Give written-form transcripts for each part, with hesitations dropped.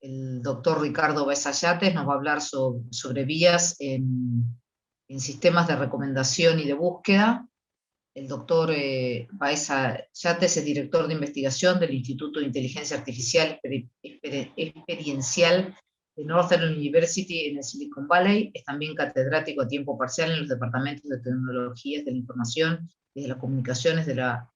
El doctor Ricardo Baeza Yates nos va a hablar sobre vías en sistemas de recomendación y de búsqueda. El doctor Baeza Yates es director de investigación del Instituto de Inteligencia Artificial Experiencial de Northern University en el Silicon Valley. Es también catedrático a tiempo parcial en los departamentos de Tecnologías de la Información y de las Comunicaciones de la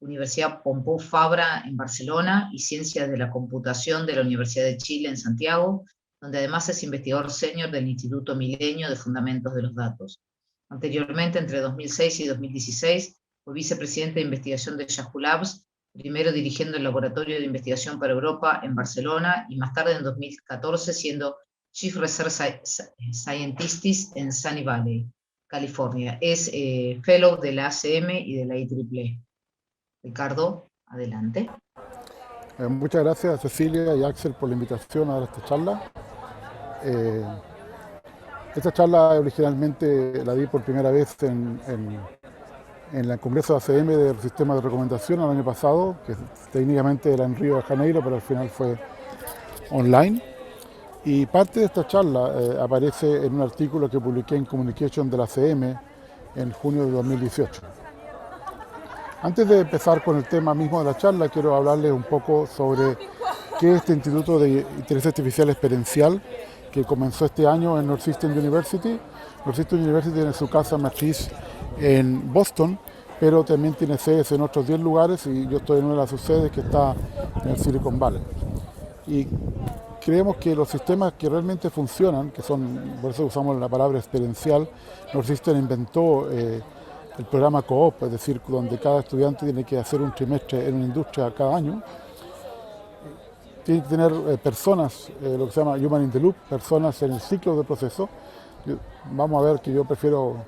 Universidad Pompeu Fabra en Barcelona y Ciencias de la Computación de la Universidad de Chile en Santiago, donde además es investigador senior del Instituto Milenio de Fundamentos de los Datos. Anteriormente, entre 2006 y 2016, fue vicepresidente de investigación de Yahoo Labs, primero dirigiendo el Laboratorio de Investigación para Europa en Barcelona y más tarde en 2014 siendo Chief Research Scientist en Sunny Valley, California. Es Fellow de la ACM y de la IEEE. Ricardo, adelante. Muchas gracias a Cecilia y Axel por la invitación a dar esta charla. Esta charla originalmente la di por primera vez en el Congreso de ACM del Sistema de Recomendación el año pasado, que técnicamente era en Río de Janeiro, pero al final fue online. Y parte de esta charla aparece en un artículo que publiqué en Communication de la ACM en junio de 2018. Antes de empezar con el tema mismo de la charla, quiero hablarles un poco sobre qué es este Instituto de Inteligencia Artificial Experiencial que comenzó este año en Northeastern University. Northeastern University tiene su casa matriz en Boston, pero también tiene sedes en otros 10 lugares y yo estoy en una de sus sedes que está en el Silicon Valley. Y creemos que los sistemas que realmente funcionan, que son, por eso usamos la palabra experiencial, Northeastern inventó el programa Co-op, es decir, donde cada estudiante tiene que hacer un trimestre en una industria cada año. Tiene que tener personas, lo que se llama Human in the Loop, personas en el ciclo del proceso. Vamos a ver que yo prefiero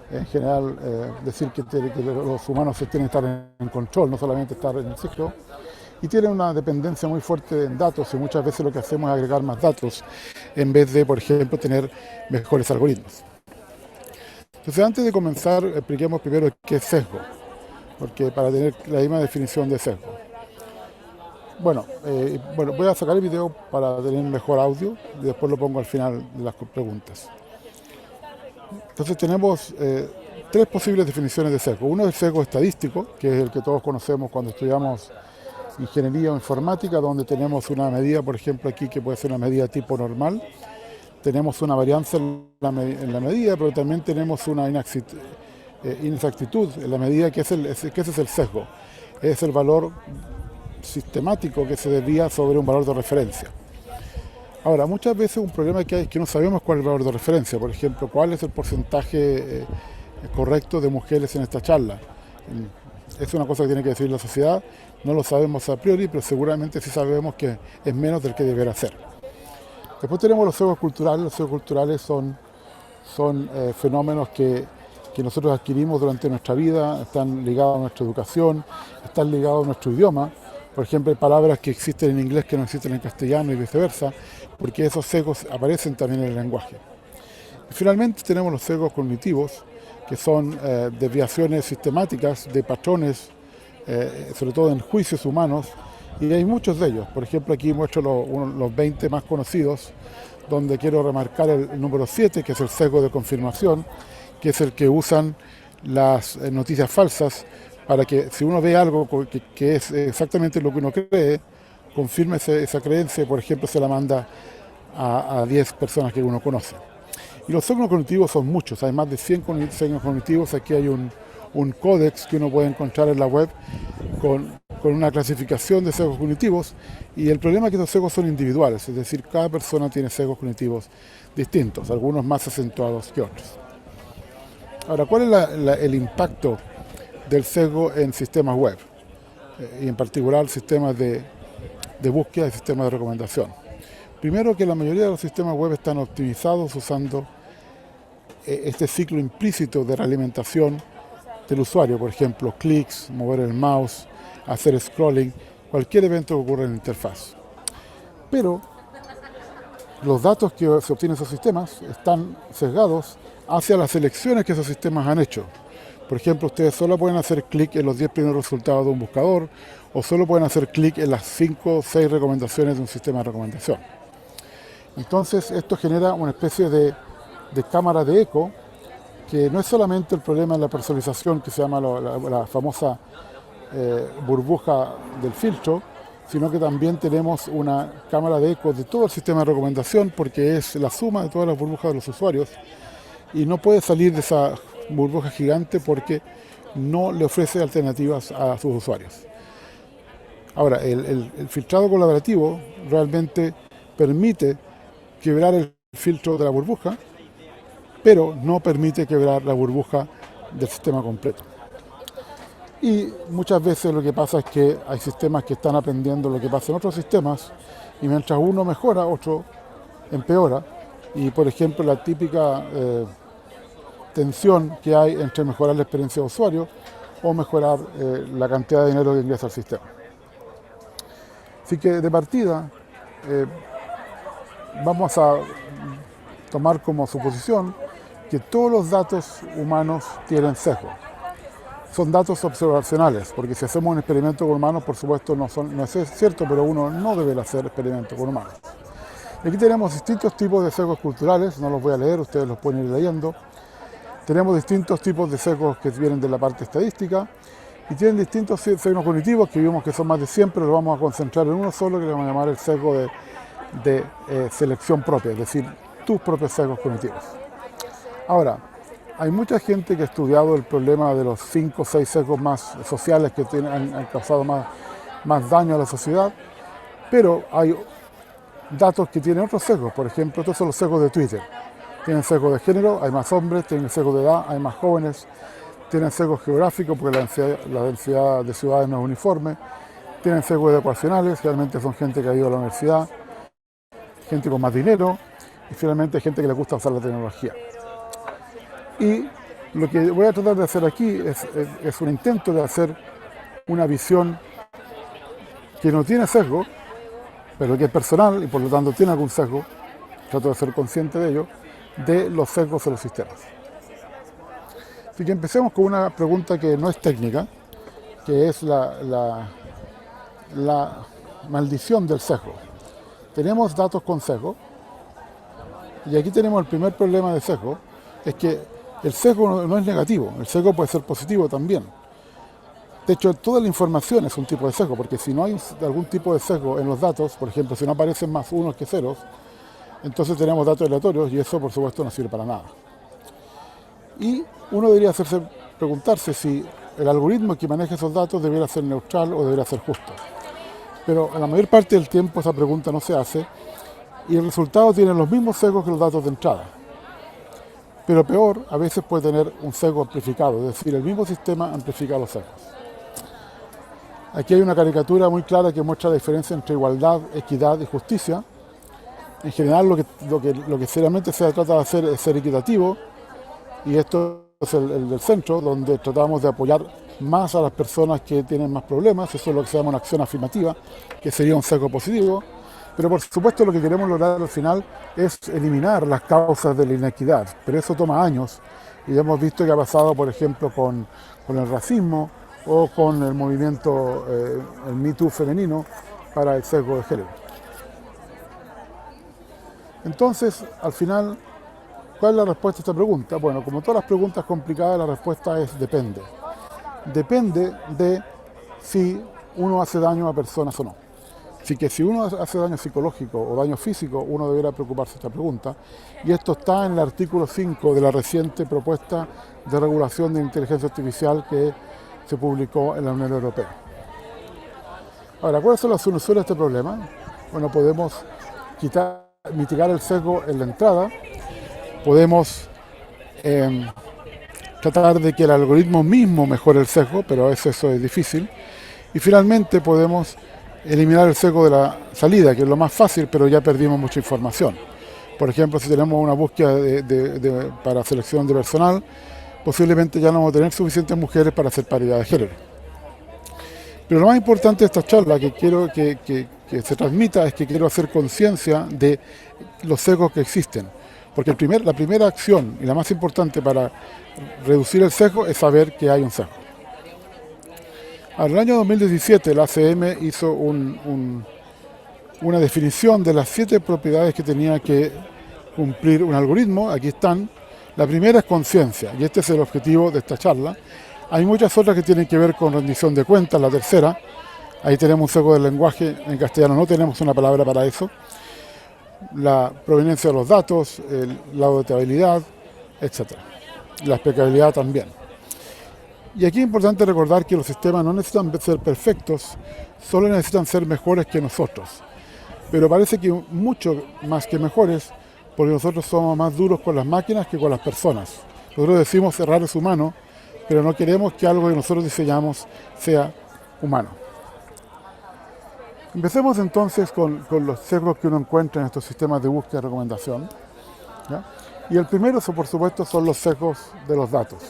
en general decir que los humanos tienen que estar en control, no solamente estar en el ciclo. Y tienen una dependencia muy fuerte en datos y muchas veces lo que hacemos es agregar más datos en vez de, por ejemplo, tener mejores algoritmos. Entonces, antes de comenzar, expliquemos primero qué es sesgo, porque para tener la misma definición de sesgo. Bueno, voy a sacar el video para tener mejor audio y después lo pongo al final de las preguntas. Entonces tenemos tres posibles definiciones de sesgo. Uno es el sesgo estadístico, que es el que todos conocemos cuando estudiamos ingeniería o informática, donde tenemos una medida, por ejemplo aquí, que puede ser una medida tipo normal. Tenemos una varianza en la medida, pero también tenemos una inexactitud en la medida, que ese es el sesgo. Es el valor sistemático que se desvía sobre un valor de referencia. Ahora, muchas veces un problema que hay es que no sabemos cuál es el valor de referencia. Por ejemplo, cuál es el porcentaje correcto de mujeres en esta charla. Es una cosa que tiene que decir la sociedad. No lo sabemos a priori, pero seguramente sí sabemos que es menos del que deberá ser. Después tenemos los sesgos culturales. Los sesgos culturales son fenómenos que nosotros adquirimos durante nuestra vida, están ligados a nuestra educación, están ligados a nuestro idioma. Por ejemplo, hay palabras que existen en inglés que no existen en castellano y viceversa, porque esos sesgos aparecen también en el lenguaje. Y finalmente tenemos los sesgos cognitivos, que son desviaciones sistemáticas de patrones, sobre todo en juicios humanos, y hay muchos de ellos. Por ejemplo, aquí muestro los 20 más conocidos, donde quiero remarcar el número 7, que es el sesgo de confirmación, que es el que usan las noticias falsas para que si uno ve algo que es exactamente lo que uno cree, confirme esa creencia, por ejemplo, se la manda a 10 personas que uno conoce. Y los sesgos cognitivos son muchos, hay más de 100 sesgos cognitivos. Aquí hay un códex que uno puede encontrar en la web con una clasificación de sesgos cognitivos, y el problema es que estos sesgos son individuales, es decir, cada persona tiene sesgos cognitivos distintos, algunos más acentuados que otros. Ahora, ¿cuál es el impacto del sesgo en sistemas web? Y en particular sistemas de búsqueda y sistemas de recomendación. Primero, que la mayoría de los sistemas web están optimizados usando este ciclo implícito de realimentación del usuario, por ejemplo, clics, mover el mouse, hacer scrolling, cualquier evento que ocurra en la interfaz. Pero los datos que se obtienen en esos sistemas están sesgados hacia las selecciones que esos sistemas han hecho. Por ejemplo, ustedes solo pueden hacer clic en los 10 primeros resultados de un buscador, o solo pueden hacer clic en las 5 o 6 recomendaciones de un sistema de recomendación. Entonces esto genera una especie de cámara de eco, que no es solamente el problema de la personalización, que se llama la famosa burbuja del filtro, sino que también tenemos una cámara de eco de todo el sistema de recomendación, porque es la suma de todas las burbujas de los usuarios, y no puede salir de esa burbuja gigante porque no le ofrece alternativas a sus usuarios. Ahora, el filtrado colaborativo realmente permite quebrar el filtro de la burbuja, pero no permite quebrar la burbuja del sistema completo. Y muchas veces lo que pasa es que hay sistemas que están aprendiendo lo que pasa en otros sistemas, y mientras uno mejora, otro empeora. Y por ejemplo, la típica tensión que hay entre mejorar la experiencia de usuario o mejorar la cantidad de dinero que ingresa al sistema. Así que de partida vamos a tomar como suposición que todos los datos humanos tienen sesgo. Son datos observacionales, porque si hacemos un experimento con humanos, por supuesto no es cierto, pero uno no debe hacer experimentos con humanos. Y aquí tenemos distintos tipos de sesgos culturales, no los voy a leer, ustedes los pueden ir leyendo. Tenemos distintos tipos de sesgos que vienen de la parte estadística, y tienen distintos sesgos cognitivos, que vimos que son más de 100, pero lo vamos a concentrar en uno solo, que le vamos a llamar el sesgo de selección propia, es decir, tus propios sesgos cognitivos. Ahora, hay mucha gente que ha estudiado el problema de los 5 o 6 sesgos más sociales que han causado más daño a la sociedad, pero hay datos que tienen otros sesgos. Por ejemplo, estos son los sesgos de Twitter. Tienen sesgo de género, hay más hombres; tienen sesgo de edad, hay más jóvenes; tienen sesgo geográfico, porque la densidad de ciudades no es uniforme; tienen sesgos educacionales, realmente son gente que ha ido a la universidad, gente con más dinero, y finalmente gente que le gusta usar la tecnología. Y lo que voy a tratar de hacer aquí es un intento de hacer una visión que no tiene sesgo, pero que es personal y por lo tanto tiene algún sesgo. Trato de ser consciente de ello, de los sesgos de los sistemas. Así que empecemos con una pregunta que no es técnica, que es la maldición del sesgo. Tenemos datos con sesgo, y aquí tenemos el primer problema de sesgo, es que el sesgo no es negativo, el sesgo puede ser positivo también. De hecho, toda la información es un tipo de sesgo, porque si no hay algún tipo de sesgo en los datos, por ejemplo, si no aparecen más unos que ceros, entonces tenemos datos aleatorios, y eso por supuesto no sirve para nada. Y uno debería preguntarse si el algoritmo que maneja esos datos debería ser neutral o debería ser justo. Pero en la mayor parte del tiempo esa pregunta no se hace, y el resultado tiene los mismos sesgos que los datos de entrada. Pero peor, a veces puede tener un sesgo amplificado, es decir, el mismo sistema amplifica los sesgos. Aquí hay una caricatura muy clara que muestra la diferencia entre igualdad, equidad y justicia. En general lo que seriamente se trata de hacer es ser equitativo, y esto es el del centro, donde tratamos de apoyar más a las personas que tienen más problemas. Eso es lo que se llama una acción afirmativa, que sería un sesgo positivo. Pero por supuesto lo que queremos lograr al final es eliminar las causas de la inequidad, pero eso toma años, y ya hemos visto que ha pasado, por ejemplo, con el racismo o con el movimiento, el Me Too femenino, para el sesgo de género. Entonces, al final, ¿cuál es la respuesta a esta pregunta? Bueno, como todas las preguntas complicadas, la respuesta es depende. Depende de si uno hace daño a personas o no. Así que si uno hace daño psicológico o daño físico, uno deberá preocuparse de esta pregunta. Y esto está en el artículo 5 de la reciente propuesta de regulación de inteligencia artificial que se publicó en la Unión Europea. Ahora, ¿cuáles son las soluciones a este problema? Bueno, podemos mitigar el sesgo en la entrada, podemos tratar de que el algoritmo mismo mejore el sesgo, pero eso es difícil, y finalmente podemos eliminar el sesgo de la salida, que es lo más fácil, pero ya perdimos mucha información. Por ejemplo, si tenemos una búsqueda para selección de personal, posiblemente ya no vamos a tener suficientes mujeres para hacer paridad de género. Pero lo más importante de esta charla que quiero que se transmita es que quiero hacer conciencia de los sesgos que existen. Porque la primera acción y la más importante para reducir el sesgo es saber que hay un sesgo. En el año 2017 la ACM hizo un una definición de las 7 propiedades que tenía que cumplir un algoritmo. Aquí están. La primera es conciencia, y este es el objetivo de esta charla. Hay muchas otras que tienen que ver con rendición de cuentas, la tercera. Ahí tenemos un sesgo del lenguaje, en castellano no tenemos una palabra para eso. La proveniencia de los datos, la auditabilidad, etc. La explicabilidad también. Y aquí es importante recordar que los sistemas no necesitan ser perfectos, solo necesitan ser mejores que nosotros. Pero parece que mucho más que mejores, porque nosotros somos más duros con las máquinas que con las personas. Nosotros decimos errar es humano, pero no queremos que algo que nosotros diseñamos sea humano. Empecemos entonces con los sesgos que uno encuentra en estos sistemas de búsqueda y recomendación, ¿ya? Y el primero, por supuesto, son los sesgos de los datos.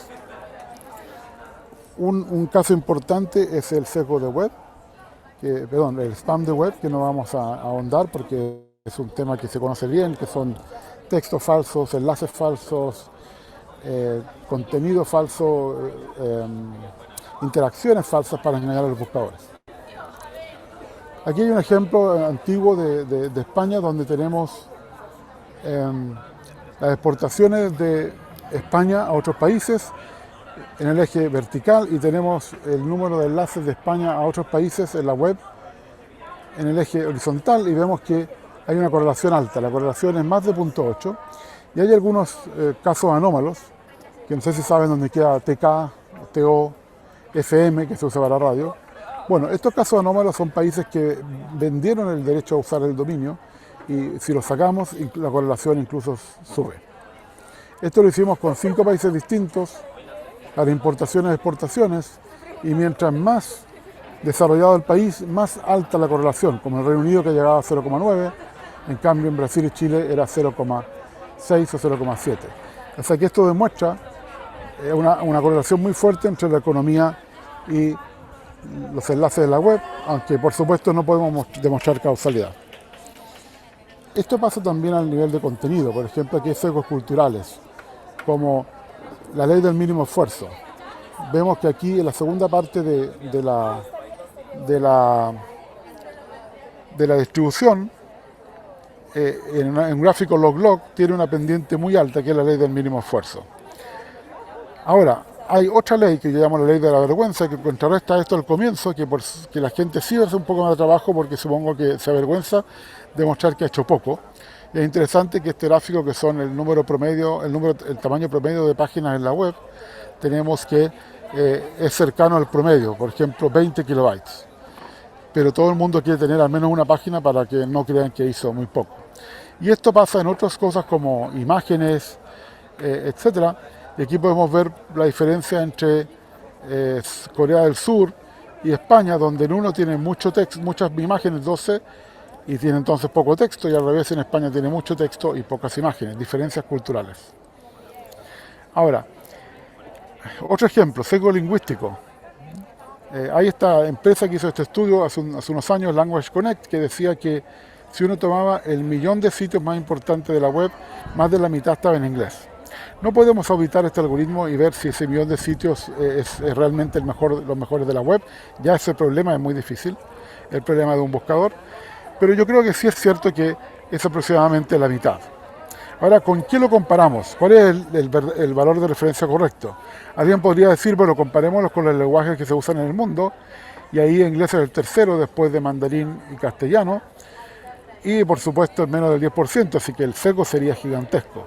Un caso importante es el sesgo de web, el spam de web, que no vamos a ahondar porque es un tema que se conoce bien, que son textos falsos, enlaces falsos, contenido falso, interacciones falsas para engañar a los buscadores. Aquí hay un ejemplo antiguo de España donde tenemos las exportaciones de España a otros países en el eje vertical y tenemos el número de enlaces de España a otros países en la web en el eje horizontal y vemos que hay una correlación alta, la correlación es más de 0.8 y hay algunos casos anómalos, que no sé si saben dónde queda TK, TO, FM, que se usa para radio. Bueno, estos casos anómalos son países que vendieron el derecho a usar el dominio y si lo sacamos, la correlación incluso sube. Esto lo hicimos con 5 países distintos, para importaciones y exportaciones, y mientras más desarrollado el país, más alta la correlación, como el Reino Unido que llegaba a 0,9, en cambio en Brasil y Chile era 0,6 o 0,7. O sea que esto demuestra una correlación muy fuerte entre la economía y los enlaces de la web, aunque por supuesto no podemos demostrar causalidad. Esto pasa también al nivel de contenido, por ejemplo aquí hay sesgos culturales, como la ley del mínimo esfuerzo. Vemos que aquí en la segunda parte de la distribución, en un gráfico log-log, tiene una pendiente muy alta, que es la ley del mínimo esfuerzo. Ahora, hay otra ley que yo llamo la ley de la vergüenza, que contrarresta esto al comienzo, que la gente sí hace un poco más de trabajo porque supongo que se avergüenza de mostrar que ha hecho poco. Y es interesante que este gráfico, que son el número promedio, el tamaño promedio de páginas en la web, tenemos que es cercano al promedio, por ejemplo 20 kilobytes. Pero todo el mundo quiere tener al menos una página para que no crean que hizo muy poco. Y esto pasa en otras cosas como imágenes, etcétera. Y aquí podemos ver la diferencia entre Corea del Sur y España, donde en uno tiene mucho texto, muchas imágenes, 12, y tiene entonces poco texto, y al revés en España tiene mucho texto y pocas imágenes, diferencias culturales. Ahora, otro ejemplo, sesgo lingüístico. Hay esta empresa que hizo este estudio hace unos años, Language Connect, que decía que si uno tomaba el 1.000.000 de sitios más importantes de la web, más de la mitad estaba en inglés. No podemos auditar este algoritmo y ver si ese 1.000.000 de sitios es realmente los mejores de la web. Ya ese problema es muy difícil, el problema de un buscador. Pero yo creo que sí es cierto que es aproximadamente la mitad. Ahora, ¿con qué lo comparamos? ¿Cuál es el valor de referencia correcto? Alguien podría decir, bueno, comparémoslo con los lenguajes que se usan en el mundo, y ahí inglés es el tercero después de mandarín y castellano, y por supuesto es menos del 10%, así que el sesgo sería gigantesco.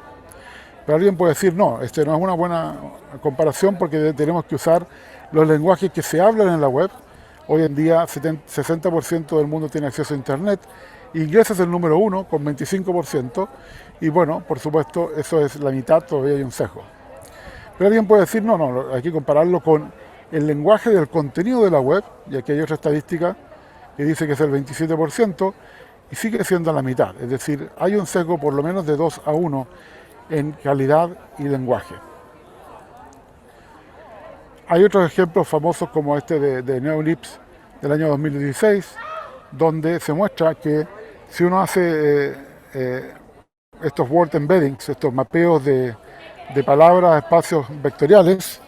Pero alguien puede decir, no, no es una buena comparación porque tenemos que usar los lenguajes que se hablan en la web. Hoy en día 60% del mundo tiene acceso a Internet, inglés es el número 1 con 25%, y bueno, por supuesto, eso es la mitad, todavía hay un sesgo. Pero alguien puede decir, no, hay que compararlo con el lenguaje del contenido de la web, y aquí hay otra estadística que dice que es el 27%, y sigue siendo la mitad, es decir, hay un sesgo por lo menos de 2-1 en calidad y lenguaje. Hay otros ejemplos famosos como este de Neolips del año 2016, donde se muestra que si uno hace estos word embeddings, estos mapeos de palabras a espacios vectoriales,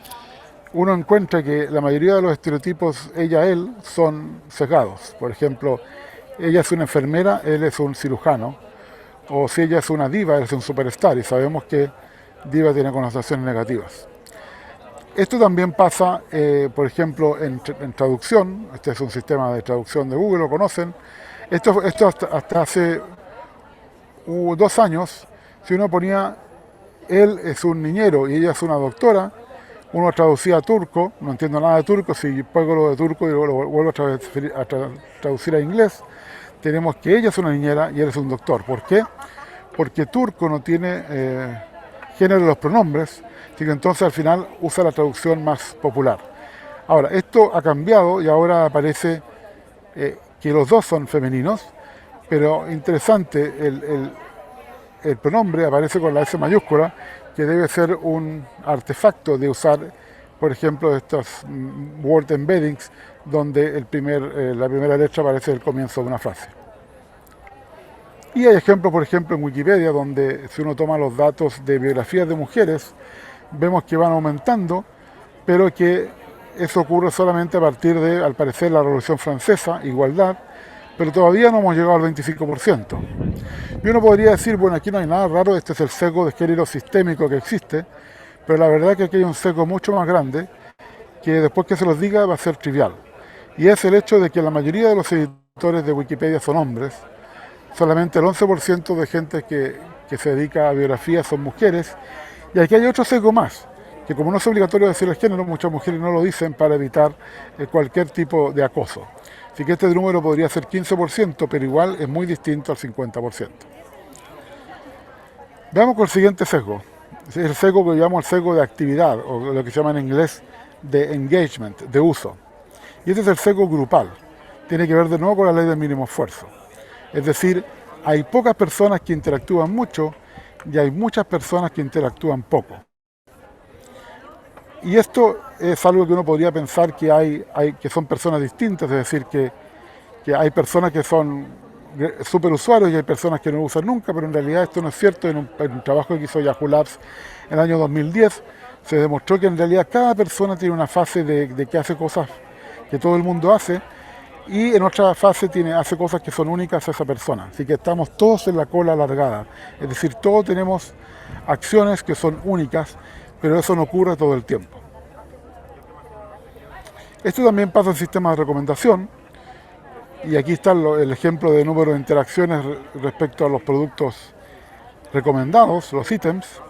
uno encuentra que la mayoría de los estereotipos ella-él son sesgados. Por ejemplo, ella es una enfermera, él es un cirujano, o si ella es una diva, él es un superstar, y sabemos que diva tiene connotaciones negativas. Esto también pasa, por ejemplo, en traducción. Este es un sistema de traducción de Google, lo conocen. Esto hasta hace 2 años, si uno ponía él es un niñero y ella es una doctora, uno traducía a turco, no entiendo nada de turco, si pego lo de turco y lo vuelvo a traducir a inglés, tenemos que ella es una niñera y él es un doctor. ¿Por qué? Porque turco no tiene género de los pronombres, así que entonces al final usa la traducción más popular. Ahora, esto ha cambiado y ahora aparece que los dos son femeninos, pero interesante, el pronombre aparece con la S mayúscula, que debe ser un artefacto de usar, por ejemplo, estos word embeddings, donde la primera letra aparece al comienzo de una frase. Y hay ejemplos, por ejemplo, en Wikipedia, donde si uno toma los datos de biografías de mujeres, vemos que van aumentando, pero que eso ocurre solamente a partir de, al parecer, la Revolución Francesa, igualdad, pero todavía no hemos llegado al 25%. Y uno podría decir, bueno, aquí no hay nada raro, este es el sesgo de género sistémico que existe, pero la verdad es que aquí hay un sesgo mucho más grande, que después que se los diga va a ser trivial. Y es el hecho de que la mayoría de los editores de Wikipedia son hombres, solamente el 11% de gente que se dedica a biografía son mujeres, y aquí hay otro sesgo más, que como no es obligatorio decir el género, muchas mujeres no lo dicen para evitar cualquier tipo de acoso. Así que este número podría ser 15%, pero igual es muy distinto al 50%. Veamos con el siguiente sesgo. Es el sesgo que llamamos el sesgo de actividad, o lo que se llama en inglés de engagement, de uso. Y este es el sesgo grupal. Tiene que ver de nuevo con la ley del mínimo esfuerzo. Es decir, hay pocas personas que interactúan mucho y hay muchas personas que interactúan poco. Y esto es algo que uno podría pensar que son personas distintas, es decir, que hay personas que son superusuarios y hay personas que no lo usan nunca, pero en realidad esto no es cierto. En un trabajo que hizo Yahoo Labs en el año 2010 se demostró que en realidad cada persona tiene una fase de que hace cosas que todo el mundo hace, y en otra fase hace cosas que son únicas a esa persona. Así que estamos todos en la cola alargada, es decir, todos tenemos acciones que son únicas, pero eso no ocurre todo el tiempo. Esto también pasa en sistemas de recomendación, y aquí está el ejemplo de número de interacciones respecto a los productos recomendados, los ítems,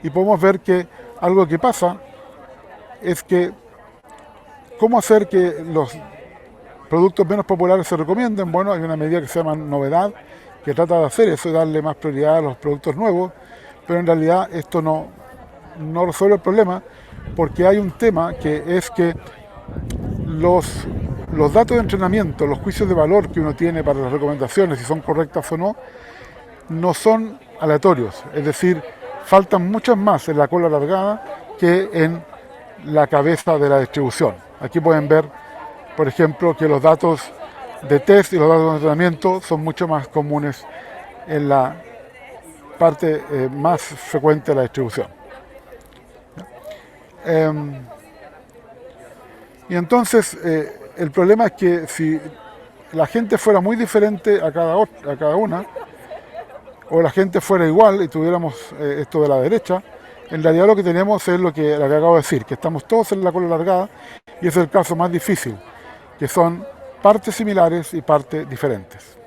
y podemos ver que algo que pasa es que cómo hacer que los productos menos populares se recomienden. Bueno, hay una medida que se llama novedad, que trata de hacer eso y darle más prioridad a los productos nuevos, pero en realidad esto no resuelve el problema, porque hay un tema que es que los datos de entrenamiento, los juicios de valor que uno tiene para las recomendaciones, si son correctas o no, no son aleatorios. Es decir, faltan muchas más en la cola alargada que en la cabeza de la distribución. Aquí pueden ver, por ejemplo, que los datos de test y los datos de entrenamiento son mucho más comunes en la parte más frecuente de la distribución. Y entonces el problema es que si la gente fuera muy diferente a cada una, o la gente fuera igual y tuviéramos esto de la derecha, en realidad lo que tenemos es lo que acabo de decir, que estamos todos en la cola alargada, y es el caso más difícil, que son partes similares y partes diferentes.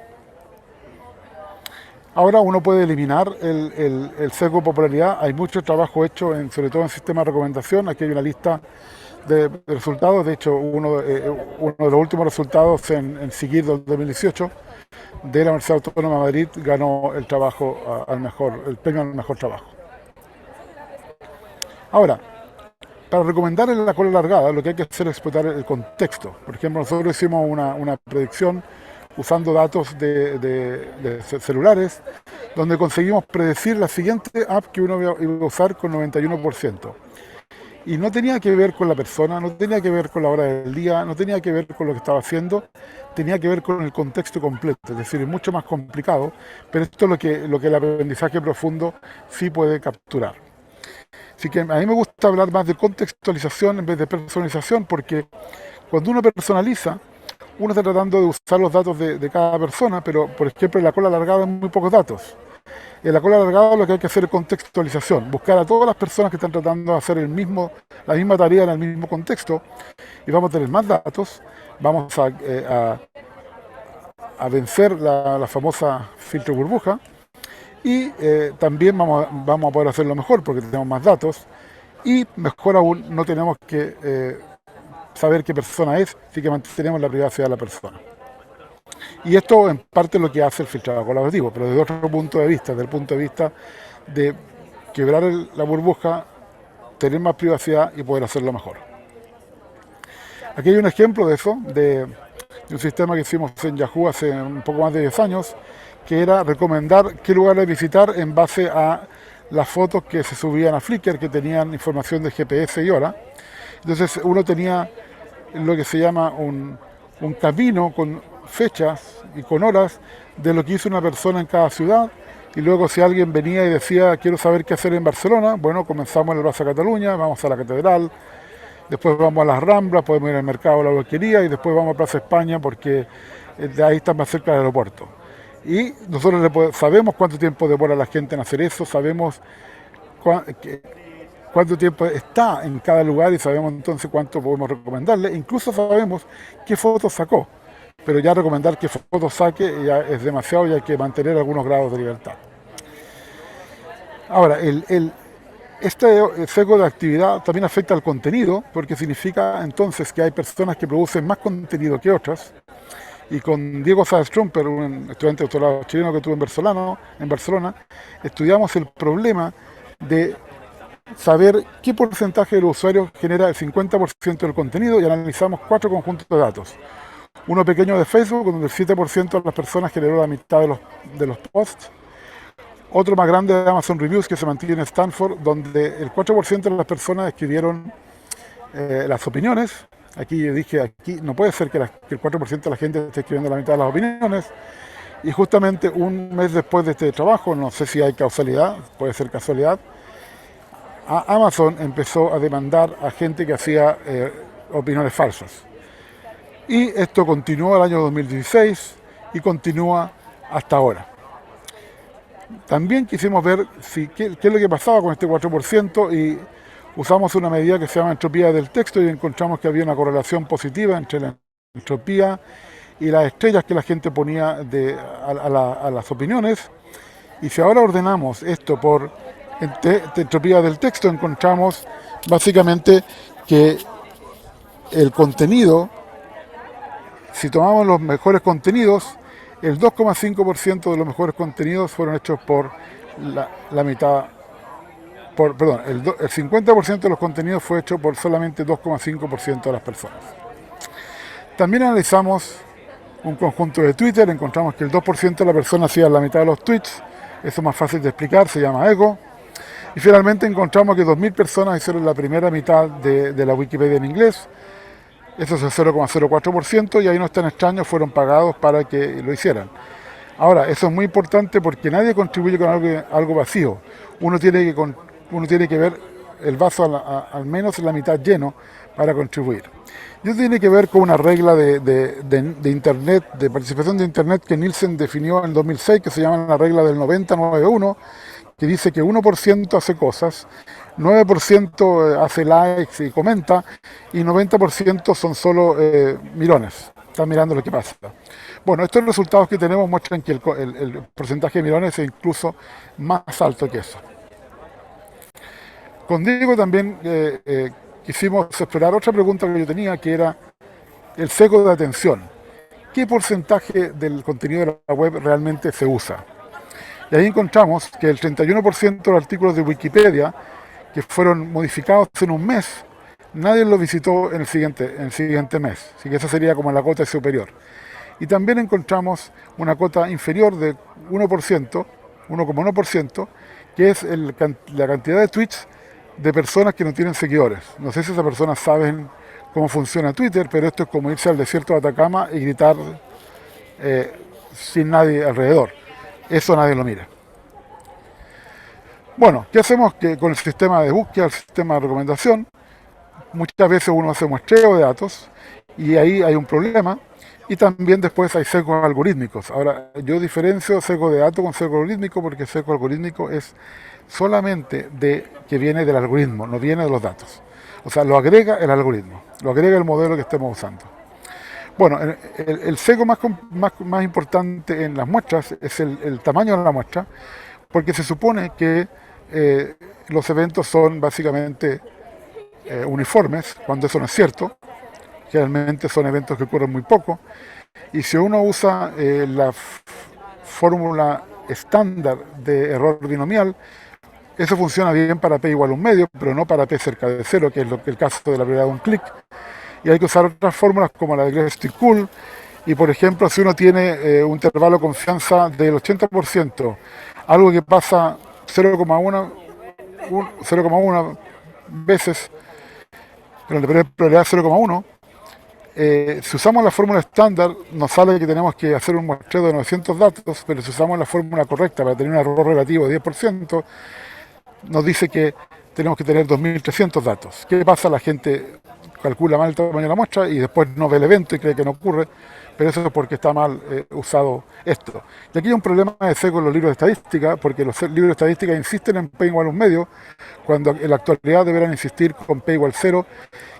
Ahora uno puede eliminar el sesgo de popularidad. Hay mucho trabajo hecho, sobre todo en sistemas de recomendación. Aquí hay una lista de resultados. De hecho, uno de los últimos resultados en Seguir del 2018 de la Universidad Autónoma de Madrid ganó el premio al mejor trabajo. Ahora, para recomendar en la cola alargada, lo que hay que hacer es explotar el contexto. Por ejemplo, nosotros hicimos una predicción usando datos de celulares, donde conseguimos predecir la siguiente app que uno iba a usar con 91%. Y no tenía que ver con la persona, no tenía que ver con la hora del día, no tenía que ver con lo que estaba haciendo, tenía que ver con el contexto completo. Es decir, es mucho más complicado, pero esto es lo que el aprendizaje profundo sí puede capturar. Así que a mí me gusta hablar más de contextualización en vez de personalización, porque cuando uno personaliza, uno está tratando de usar los datos de cada persona, pero por ejemplo en la cola alargada hay muy pocos datos. En la cola alargada lo que hay que hacer es contextualización, buscar a todas las personas que están tratando de hacer la misma tarea en el mismo contexto, y vamos a tener más datos, vamos a vencer la famosa filtro burbuja, y también vamos a poder hacerlo mejor porque tenemos más datos, y mejor aún no tenemos que saber qué persona es, así que mantenemos la privacidad de la persona. Y esto en parte es lo que hace el filtrado colaborativo, pero desde otro punto de vista, desde el punto de vista de quebrar la burbuja, tener más privacidad y poder hacerlo mejor. Aquí hay un ejemplo de eso, de un sistema que hicimos en Yahoo hace un poco más de 10 años, que era recomendar qué lugares visitar en base a las fotos que se subían a Flickr, que tenían información de GPS y hora. Entonces uno tenía lo que se llama un camino con fechas y con horas de lo que hizo una persona en cada ciudad, y luego si alguien venía y decía quiero saber qué hacer en Barcelona, bueno, comenzamos en la Plaza Cataluña, vamos a la Catedral, después vamos a las Ramblas, podemos ir al mercado, a la Boquería, y después vamos a Plaza España porque de ahí está más cerca del aeropuerto. Y nosotros sabemos cuánto tiempo demora la gente en hacer eso, sabemos cuánto tiempo está en cada lugar y sabemos entonces cuánto podemos recomendarle. Incluso sabemos qué fotos sacó, pero ya recomendar qué fotos saque ya es demasiado y hay que mantener algunos grados de libertad. Ahora, este sesgo de actividad también afecta al contenido, porque significa entonces que hay personas que producen más contenido que otras. Y con Diego Sáez-Trumper, un estudiante de doctorado chileno que tuve en Barcelona, estudiamos el problema de saber qué porcentaje de los usuarios genera el 50% del contenido, y analizamos 4 conjuntos de datos. Uno pequeño de Facebook, donde el 7% de las personas generó la mitad de los posts. Otro más grande de Amazon Reviews, que se mantiene en Stanford, donde el 4% de las personas escribieron las opiniones. Aquí yo dije, aquí no puede ser que el 4% de la gente esté escribiendo la mitad de las opiniones. Y justamente un mes después de este trabajo, no sé si hay causalidad, puede ser casualidad, Amazon empezó a demandar a gente que hacía opiniones falsas. Y esto continuó el año 2016 y continúa hasta ahora. También quisimos ver qué es lo que pasaba con este 4%, y usamos una medida que se llama entropía del texto, y encontramos que había una correlación positiva entre la entropía y las estrellas que la gente ponía a las opiniones. Y si ahora ordenamos esto por entropía del texto, encontramos básicamente que el contenido, si tomamos los mejores contenidos, el 2,5% de los mejores contenidos fueron hechos por la mitad, el 50% de los contenidos fue hecho por solamente 2,5% de las personas. También analizamos un conjunto de Twitter, encontramos que el 2% de las personas hacía la mitad de los tweets, eso es más fácil de explicar, se llama ego. Y finalmente encontramos que 2.000 personas hicieron la primera mitad de la Wikipedia en inglés. Eso es el 0,04%, y ahí no es tan extraño, fueron pagados para que lo hicieran. Ahora, eso es muy importante porque nadie contribuye con algo vacío. Uno tiene que ver el vaso al menos en la mitad lleno para contribuir. Y eso tiene que ver con una regla de Internet, de participación de Internet, que Nielsen definió en 2006, que se llama la regla del 90-91, que dice que 1% hace cosas, 9% hace likes y comenta, y 90% son solo mirones, están mirando lo que pasa. Bueno, estos resultados que tenemos muestran que el porcentaje de mirones es incluso más alto que eso. Con Diego también quisimos explorar otra pregunta que yo tenía, que era el sesgo de atención. ¿Qué porcentaje del contenido de la web realmente se usa? Y ahí encontramos que el 31% de los artículos de Wikipedia que fueron modificados en un mes, nadie los visitó en el siguiente mes. Así que esa sería como la cota superior. Y también encontramos una cota inferior de 1%, 1,1%, que es la cantidad de tweets de personas que no tienen seguidores. No sé si esas personas saben cómo funciona Twitter, pero esto es como irse al desierto de Atacama y gritar sin nadie alrededor. Eso nadie lo mira. Bueno, ¿qué hacemos con el sistema de búsqueda, el sistema de recomendación? Muchas veces uno hace muestreo de datos y ahí hay un problema, Y también después hay sesgos algorítmicos. Ahora, yo diferencio sesgo de datos con sesgo algorítmico porque el sesgo algorítmico es solamente que viene del algoritmo, no viene de los datos. O sea, lo agrega el algoritmo, lo agrega el modelo que estemos usando. Bueno, el sesgo más importante en las muestras es el tamaño de la muestra, porque se supone que los eventos son básicamente uniformes, cuando eso no es cierto. Generalmente son eventos que ocurren muy poco. Y si uno usa la fórmula estándar de error binomial, eso funciona bien para p igual a un medio, pero no para p cerca de cero, que es el caso de la probabilidad de un clic. Y hay que usar otras fórmulas como la de Green-Cool. Y por ejemplo, si uno tiene un intervalo de confianza del 80%, algo que pasa 0,1 veces, pero la probabilidad es 0,1, si usamos la fórmula estándar, nos sale que tenemos que hacer un muestreo de 900 datos, pero si usamos la fórmula correcta para tener un error relativo de 10%, nos dice que tenemos que tener 2.300 datos. ¿Qué pasa? La gente calcula mal el tamaño de la muestra y después no ve el evento y cree que no ocurre, pero eso es porque está mal usado esto. Y aquí hay un problema de sesgo en los libros de estadística, porque los libros de estadística insisten en p igual a un medio, cuando en la actualidad deberán insistir con p igual 0,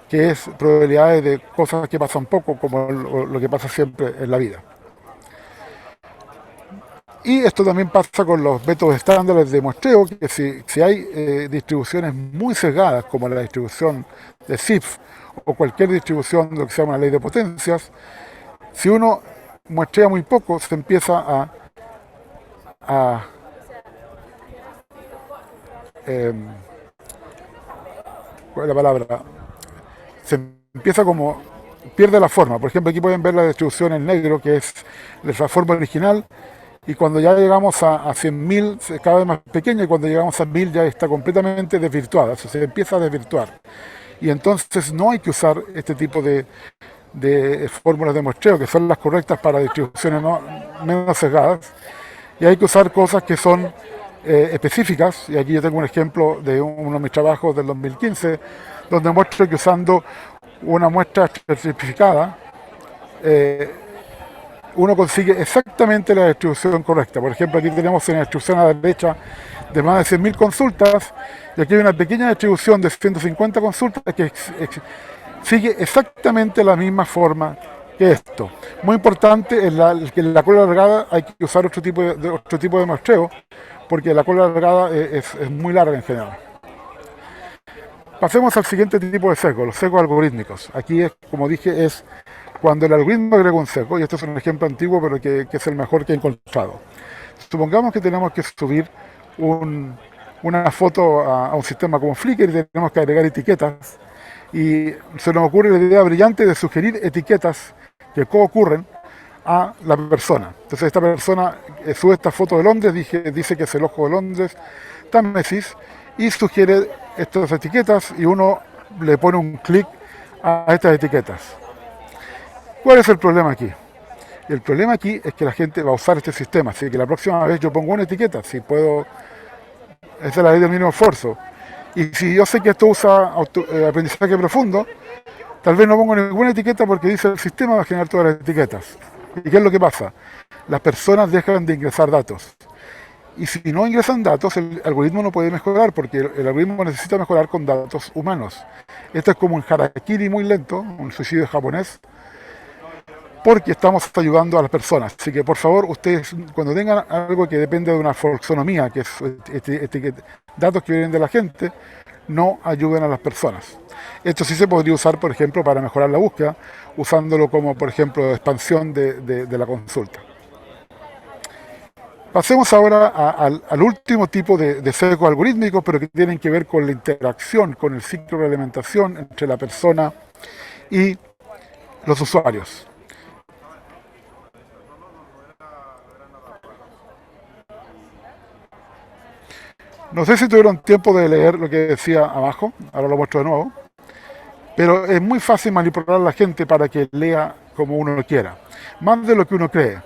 que es probabilidades de cosas que pasan poco, como lo que pasa siempre en la vida. Y esto también pasa con los métodos estándares de muestreo, que si hay distribuciones muy sesgadas, como la distribución de Zipf o cualquier distribución de lo que se llama la ley de potencias, si uno muestrea muy poco, se empieza ¿cuál es la palabra? Se empieza como, pierde la forma. Por ejemplo, aquí pueden ver la distribución en negro, que es la forma original, y cuando ya llegamos a 100.000 es cada vez más pequeña, y cuando llegamos a 1.000 ya está completamente desvirtuada, o sea, se empieza a desvirtuar. Y entonces no hay que usar este tipo de fórmulas de muestreo, que son las correctas para distribuciones menos sesgadas, y hay que usar cosas que son específicas, y aquí yo tengo un ejemplo de uno de mis trabajos del 2015, donde muestro que usando una muestra estratificada, uno consigue exactamente la distribución correcta. Por ejemplo, aquí tenemos en la distribución a la derecha de más de 100.000 consultas, y aquí hay una pequeña distribución de 150 consultas que sigue exactamente la misma forma que esto. Muy importante, que en la cola alargada hay que usar otro tipo de muestreo, porque la cola alargada es muy larga en general. Pasemos al siguiente tipo de sesgo, los sesgos algorítmicos. Aquí, como dije, es cuando el algoritmo agrega un sesgo, y este es un ejemplo antiguo, pero que es el mejor que he encontrado. Supongamos que tenemos que subir una foto a un sistema como Flickr y tenemos que agregar etiquetas, y se nos ocurre la idea brillante de sugerir etiquetas que coocurren a la persona. Entonces esta persona sube esta foto de Londres, dice que es el ojo de Londres, Támesis, y sugiere estas etiquetas y uno le pone un clic a estas etiquetas. ¿Cuál es el problema aquí? El problema aquí es que la gente va a usar este sistema, así que la próxima vez yo pongo una etiqueta, si puedo, esa es la ley del mínimo esfuerzo. Y si yo sé que esto usa aprendizaje profundo, tal vez no pongo ninguna etiqueta porque dice el sistema va a generar todas las etiquetas. ¿Y qué es lo que pasa? Las personas dejan de ingresar datos. Y si no ingresan datos, el algoritmo no puede mejorar, porque el algoritmo necesita mejorar con datos humanos. Esto es como un harakiri muy lento, un suicidio japonés, porque estamos ayudando a las personas. Así que por favor, ustedes cuando tengan algo que depende de una folksonomía, que es datos que vienen de la gente, no ayuden a las personas. Esto sí se podría usar, por ejemplo, para mejorar la búsqueda, usándolo como, por ejemplo, expansión de la consulta. Pasemos ahora al último tipo de sesgo algorítmico, pero que tienen que ver con la interacción, con el ciclo de alimentación entre la persona y los usuarios. No sé si tuvieron tiempo de leer lo que decía abajo, ahora lo muestro de nuevo, pero es muy fácil manipular a la gente para que lea como uno quiera, más de lo que uno cree.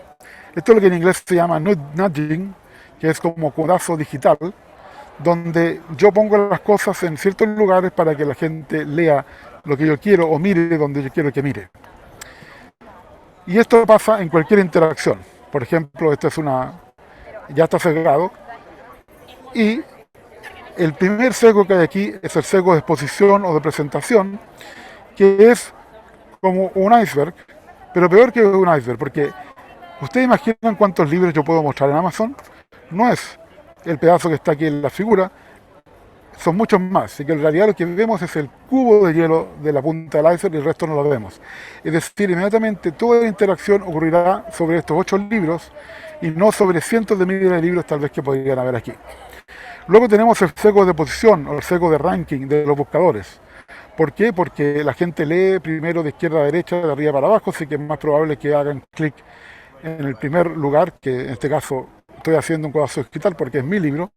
Esto es lo que en inglés se llama nudging, que es como codazo digital, donde yo pongo las cosas en ciertos lugares para que la gente lea lo que yo quiero o mire donde yo quiero que mire. Y esto pasa en cualquier interacción. Por ejemplo, ya está sesgado. Y el primer sesgo que hay aquí es el sesgo de exposición o de presentación, que es como un iceberg, pero peor que un iceberg, porque ¿ustedes imaginan cuántos libros yo puedo mostrar en Amazon? No es el pedazo que está aquí en la figura, son muchos más. Así que en realidad lo que vemos es el cubo de hielo de la punta del iceberg y el resto no lo vemos. Es decir, inmediatamente toda la interacción ocurrirá sobre estos 8 libros y no sobre cientos de miles de libros tal vez que podrían haber aquí. Luego tenemos el sesgo de posición o el sesgo de ranking de los buscadores. ¿Por qué? Porque la gente lee primero de izquierda a derecha, de arriba para abajo, así que es más probable que hagan clic en el primer lugar, que en este caso estoy haciendo un codazo digital porque es mi libro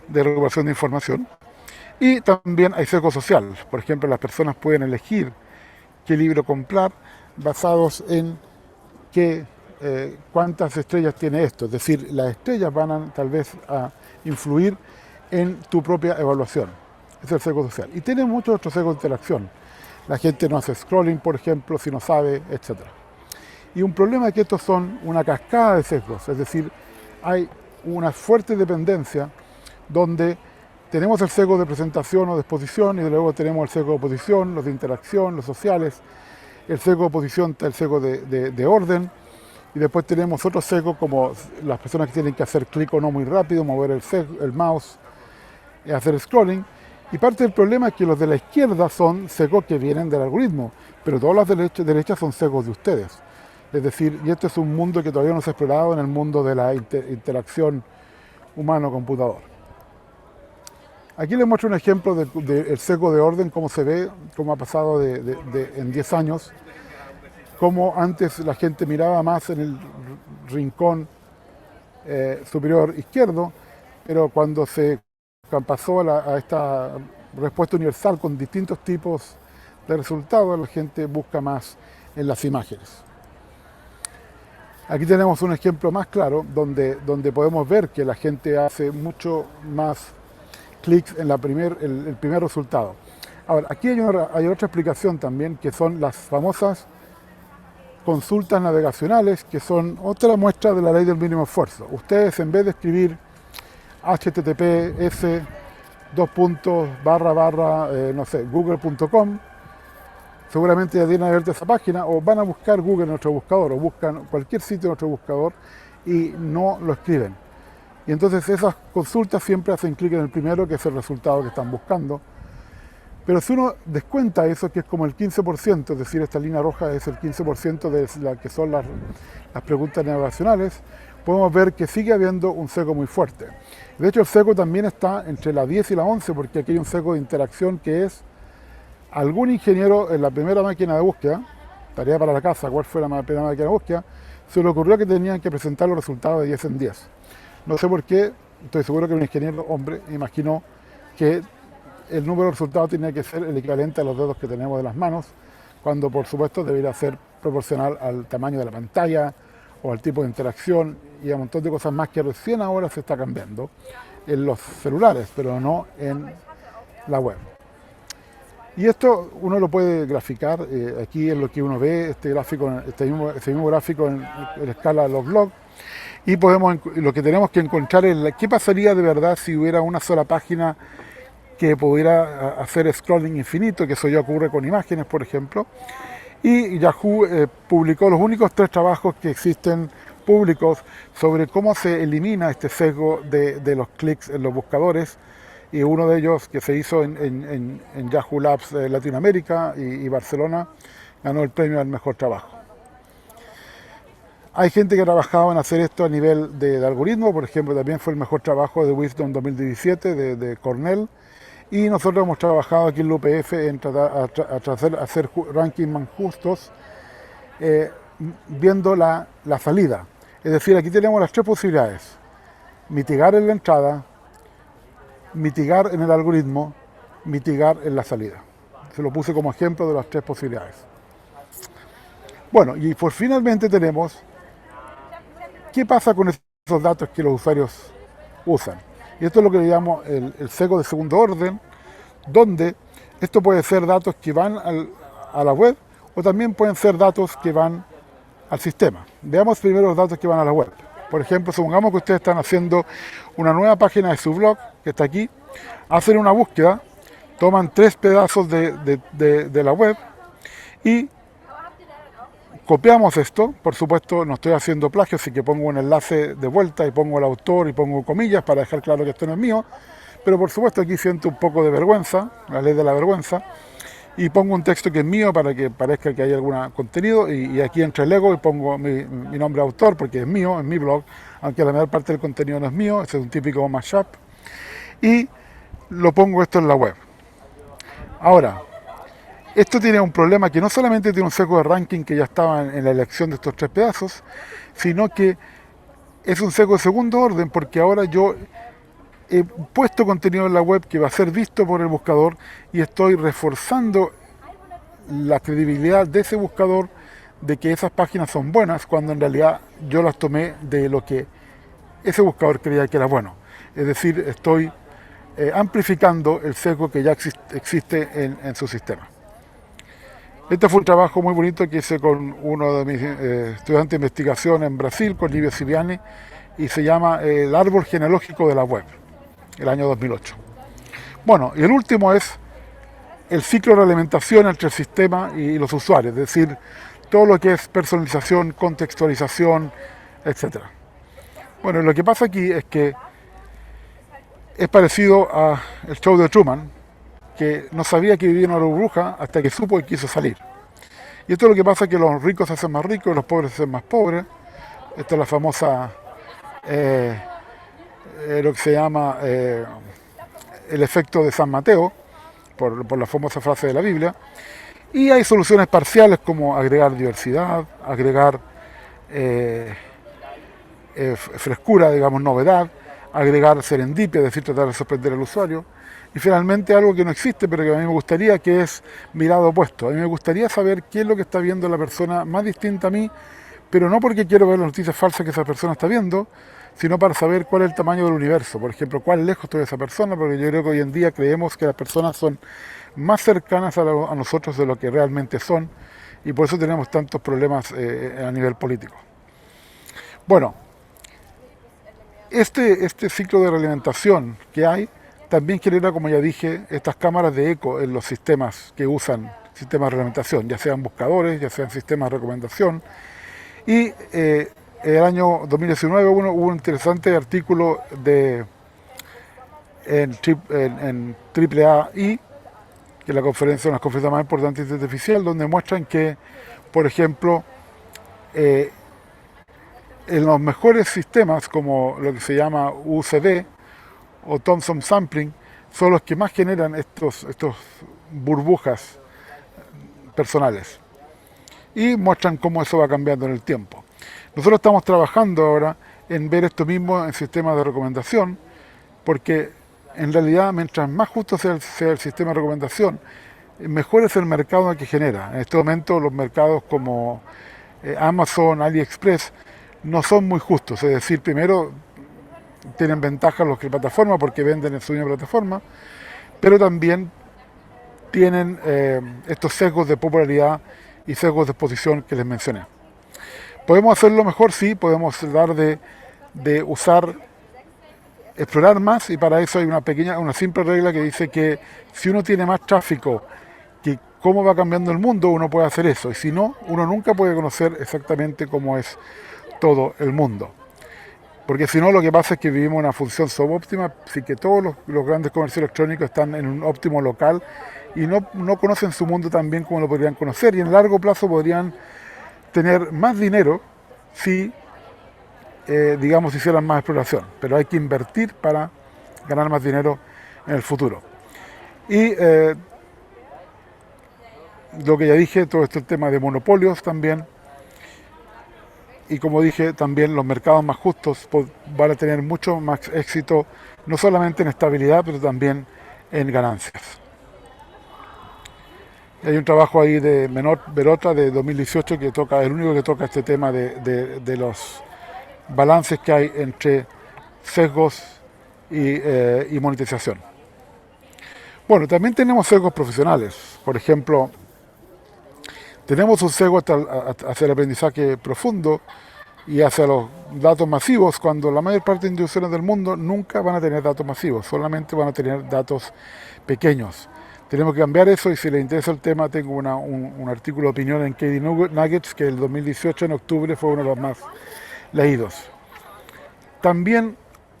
de recuperación de información. Y también hay sesgo social. Por ejemplo, las personas pueden elegir qué libro comprar basados en cuántas estrellas tiene esto. Es decir, las estrellas van tal vez a influir en tu propia evaluación. Ese es el sesgo social. Y tiene muchos otros sesgos de interacción. La gente no hace scrolling, por ejemplo, si no sabe, etc. Y un problema es que estos son una cascada de sesgos. Es decir, hay una fuerte dependencia donde tenemos el sesgo de presentación o de exposición y luego tenemos el sesgo de oposición, los de interacción, los sociales. El sesgo de oposición está el sesgo de orden. Y después tenemos otros sesgos como las personas que tienen que hacer clic o no muy rápido, mover el mouse, hacer scrolling. Y parte del problema es que los de la izquierda son sesgos que vienen del algoritmo, pero todas las derechas son sesgos de ustedes. Es decir, y esto es un mundo que todavía no se ha explorado en el mundo de la interacción humano-computador. Aquí les muestro un ejemplo del sesgo de orden, cómo se ve, cómo ha pasado en 10 años. Como antes la gente miraba más en el rincón superior izquierdo, pero cuando se pasó a esta respuesta universal con distintos tipos de resultados, la gente busca más en las imágenes. Aquí tenemos un ejemplo más claro donde podemos ver que la gente hace mucho más clics en el primer resultado. Ahora, aquí hay otra explicación también, que son las famosas consultas navegacionales, que son otra muestra de la ley del mínimo esfuerzo. Ustedes, en vez de escribir https google.com, seguramente ya tienen abierta esa página, o van a buscar Google en nuestro buscador, o buscan cualquier sitio en nuestro buscador y no lo escriben. Y entonces esas consultas siempre hacen clic en el primero, que es el resultado que están buscando. Pero si uno descuenta eso, que es como el 15%, es decir, esta línea roja es el 15% de la que son las preguntas navegacionales, podemos ver que sigue habiendo un sesgo muy fuerte. De hecho, el sesgo también está entre la 10 y la 11, porque aquí hay un sesgo de interacción que es algún ingeniero en la primera máquina de búsqueda, tarea para la casa, cuál fue la primera máquina de búsqueda, se le ocurrió que tenían que presentar los resultados de 10 en 10. No sé por qué, estoy seguro que un ingeniero hombre imaginó que el número de resultados tenía que ser el equivalente a los dedos que tenemos de las manos, cuando por supuesto debería ser proporcional al tamaño de la pantalla o al tipo de interacción y a un montón de cosas más que recién ahora se está cambiando en los celulares, pero no en la web. Y esto uno lo puede graficar, aquí es lo que uno ve, este mismo gráfico en escala de los blogs, y lo que tenemos que encontrar es qué pasaría de verdad si hubiera una sola página que pudiera hacer scrolling infinito, que eso ya ocurre con imágenes, por ejemplo. Y Yahoo publicó los únicos 3 trabajos que existen públicos sobre cómo se elimina este sesgo de los clics en los buscadores, y uno de ellos, que se hizo en Yahoo Labs Latinoamérica y Barcelona, ganó el premio al mejor trabajo. Hay gente que ha trabajado en hacer esto a nivel de algoritmo, por ejemplo, también fue el mejor trabajo de Wisdom 2017 de Cornell. Y nosotros hemos trabajado aquí en la UPF en hacer rankings más justos, viendo la salida. Es decir, aquí tenemos las 3 posibilidades: mitigar en la entrada, mitigar en el algoritmo, mitigar en la salida. Se lo puse como ejemplo de las 3 posibilidades. Bueno, y finalmente tenemos qué pasa con esos datos que los usuarios usan. Y esto es lo que le llamo el sesgo de segundo orden, donde esto puede ser datos que van a la web o también pueden ser datos que van al sistema. Veamos primero los datos que van a la web. Por ejemplo, supongamos que ustedes están haciendo una nueva página de su blog, que está aquí, hacen una búsqueda, toman 3 pedazos de la web y copiamos esto. Por supuesto, no estoy haciendo plagio, así que pongo un enlace de vuelta y pongo el autor y pongo comillas para dejar claro que esto no es mío. Pero por supuesto aquí siento un poco de vergüenza, la ley de la vergüenza, y pongo un texto que es mío para que parezca que hay algún contenido, y aquí entra el ego y pongo mi nombre de autor porque es mío, es mi blog, aunque la mayor parte del contenido no es mío. Ese es un típico mashup, y lo pongo esto en la web. Ahora, esto tiene un problema que no solamente tiene un sesgo de ranking que ya estaba en la elección de estos 3 pedazos, sino que es un sesgo de segundo orden, porque ahora yo he puesto contenido en la web que va a ser visto por el buscador y estoy reforzando la credibilidad de ese buscador de que esas páginas son buenas, cuando en realidad yo las tomé de lo que ese buscador creía que era bueno. Es decir, estoy amplificando el sesgo que ya existe en su sistema. Este fue un trabajo muy bonito que hice con uno de mis estudiantes de investigación en Brasil, con Livio Siviani, y se llama El árbol genealógico de la web, el año 2008. Bueno, y el último es el ciclo de realimentación entre el sistema y los usuarios, es decir, todo lo que es personalización, contextualización, etc. Bueno, lo que pasa aquí es que es parecido a el show de Truman, que no sabía que vivía en una burbuja hasta que supo y quiso salir. Y esto es lo que pasa, que los ricos se hacen más ricos y los pobres se hacen más pobres. Esta es la famosa, lo que se llama el efecto de San Mateo, por la famosa frase de la Biblia. Y hay soluciones parciales como agregar diversidad, agregar frescura, digamos, novedad, agregar serendipia, es decir, tratar de sorprender al usuario. Y finalmente algo que no existe, pero que a mí me gustaría, que es mirado opuesto. A mí me gustaría saber qué es lo que está viendo la persona más distinta a mí, pero no porque quiero ver las noticias falsas que esa persona está viendo, sino para saber cuál es el tamaño del universo. Por ejemplo, cuán lejos estoy de esa persona, porque yo creo que hoy en día creemos que las personas son más cercanas a nosotros de lo que realmente son, y por eso tenemos tantos problemas a nivel político. Bueno, este ciclo de realimentación que hay también genera, como ya dije, estas cámaras de eco en los sistemas que usan sistemas de realimentación, ya sean buscadores, ya sean sistemas de recomendación. Y en el año 2019 hubo un interesante artículo en AAAI, que es una de las conferencias más importantes de inteligencia artificial, donde muestran que, por ejemplo, en los mejores sistemas, como lo que se llama UCD o Thomson Sampling, son los que más generan estos burbujas personales. Y muestran cómo eso va cambiando en el tiempo. Nosotros estamos trabajando ahora en ver esto mismo en sistemas de recomendación, porque en realidad mientras más justo sea el sistema de recomendación, mejor es el mercado que genera. En este momento los mercados como Amazon, AliExpress, no son muy justos. Es decir, primero tienen ventajas los que plataformas porque venden en su misma plataforma, pero también tienen estos sesgos de popularidad y sesgos de exposición que les mencioné. ¿Podemos hacerlo mejor? Sí, podemos tratar de explorar más, y para eso hay una simple regla que dice que si uno tiene más tráfico que cómo va cambiando el mundo, uno puede hacer eso, y si no, uno nunca puede conocer exactamente cómo es todo el mundo. Porque si no, lo que pasa es que vivimos una función subóptima, así que todos los grandes comercios electrónicos están en un óptimo local y no conocen su mundo tan bien como lo podrían conocer, y en largo plazo podrían tener más dinero si, digamos, hicieran más exploración. Pero hay que invertir para ganar más dinero en el futuro. Y lo que ya dije, todo este tema de monopolios también. Y como dije, también los mercados más justos van a tener mucho más éxito, no solamente en estabilidad, pero también en ganancias. Y hay un trabajo ahí de Menor Berota de 2018 que toca, el único que toca este tema de los balances que hay entre sesgos y monetización. Bueno, también tenemos sesgos profesionales. Por ejemplo, Tenemos un sesgo hacia el aprendizaje profundo y hacia los datos masivos, cuando la mayor parte de instituciones del mundo nunca van a tener datos masivos, solamente van a tener datos pequeños. Tenemos que cambiar eso, y si les interesa el tema, tengo un artículo de opinión en KD Nuggets, que el 2018 en octubre fue uno de los más leídos. También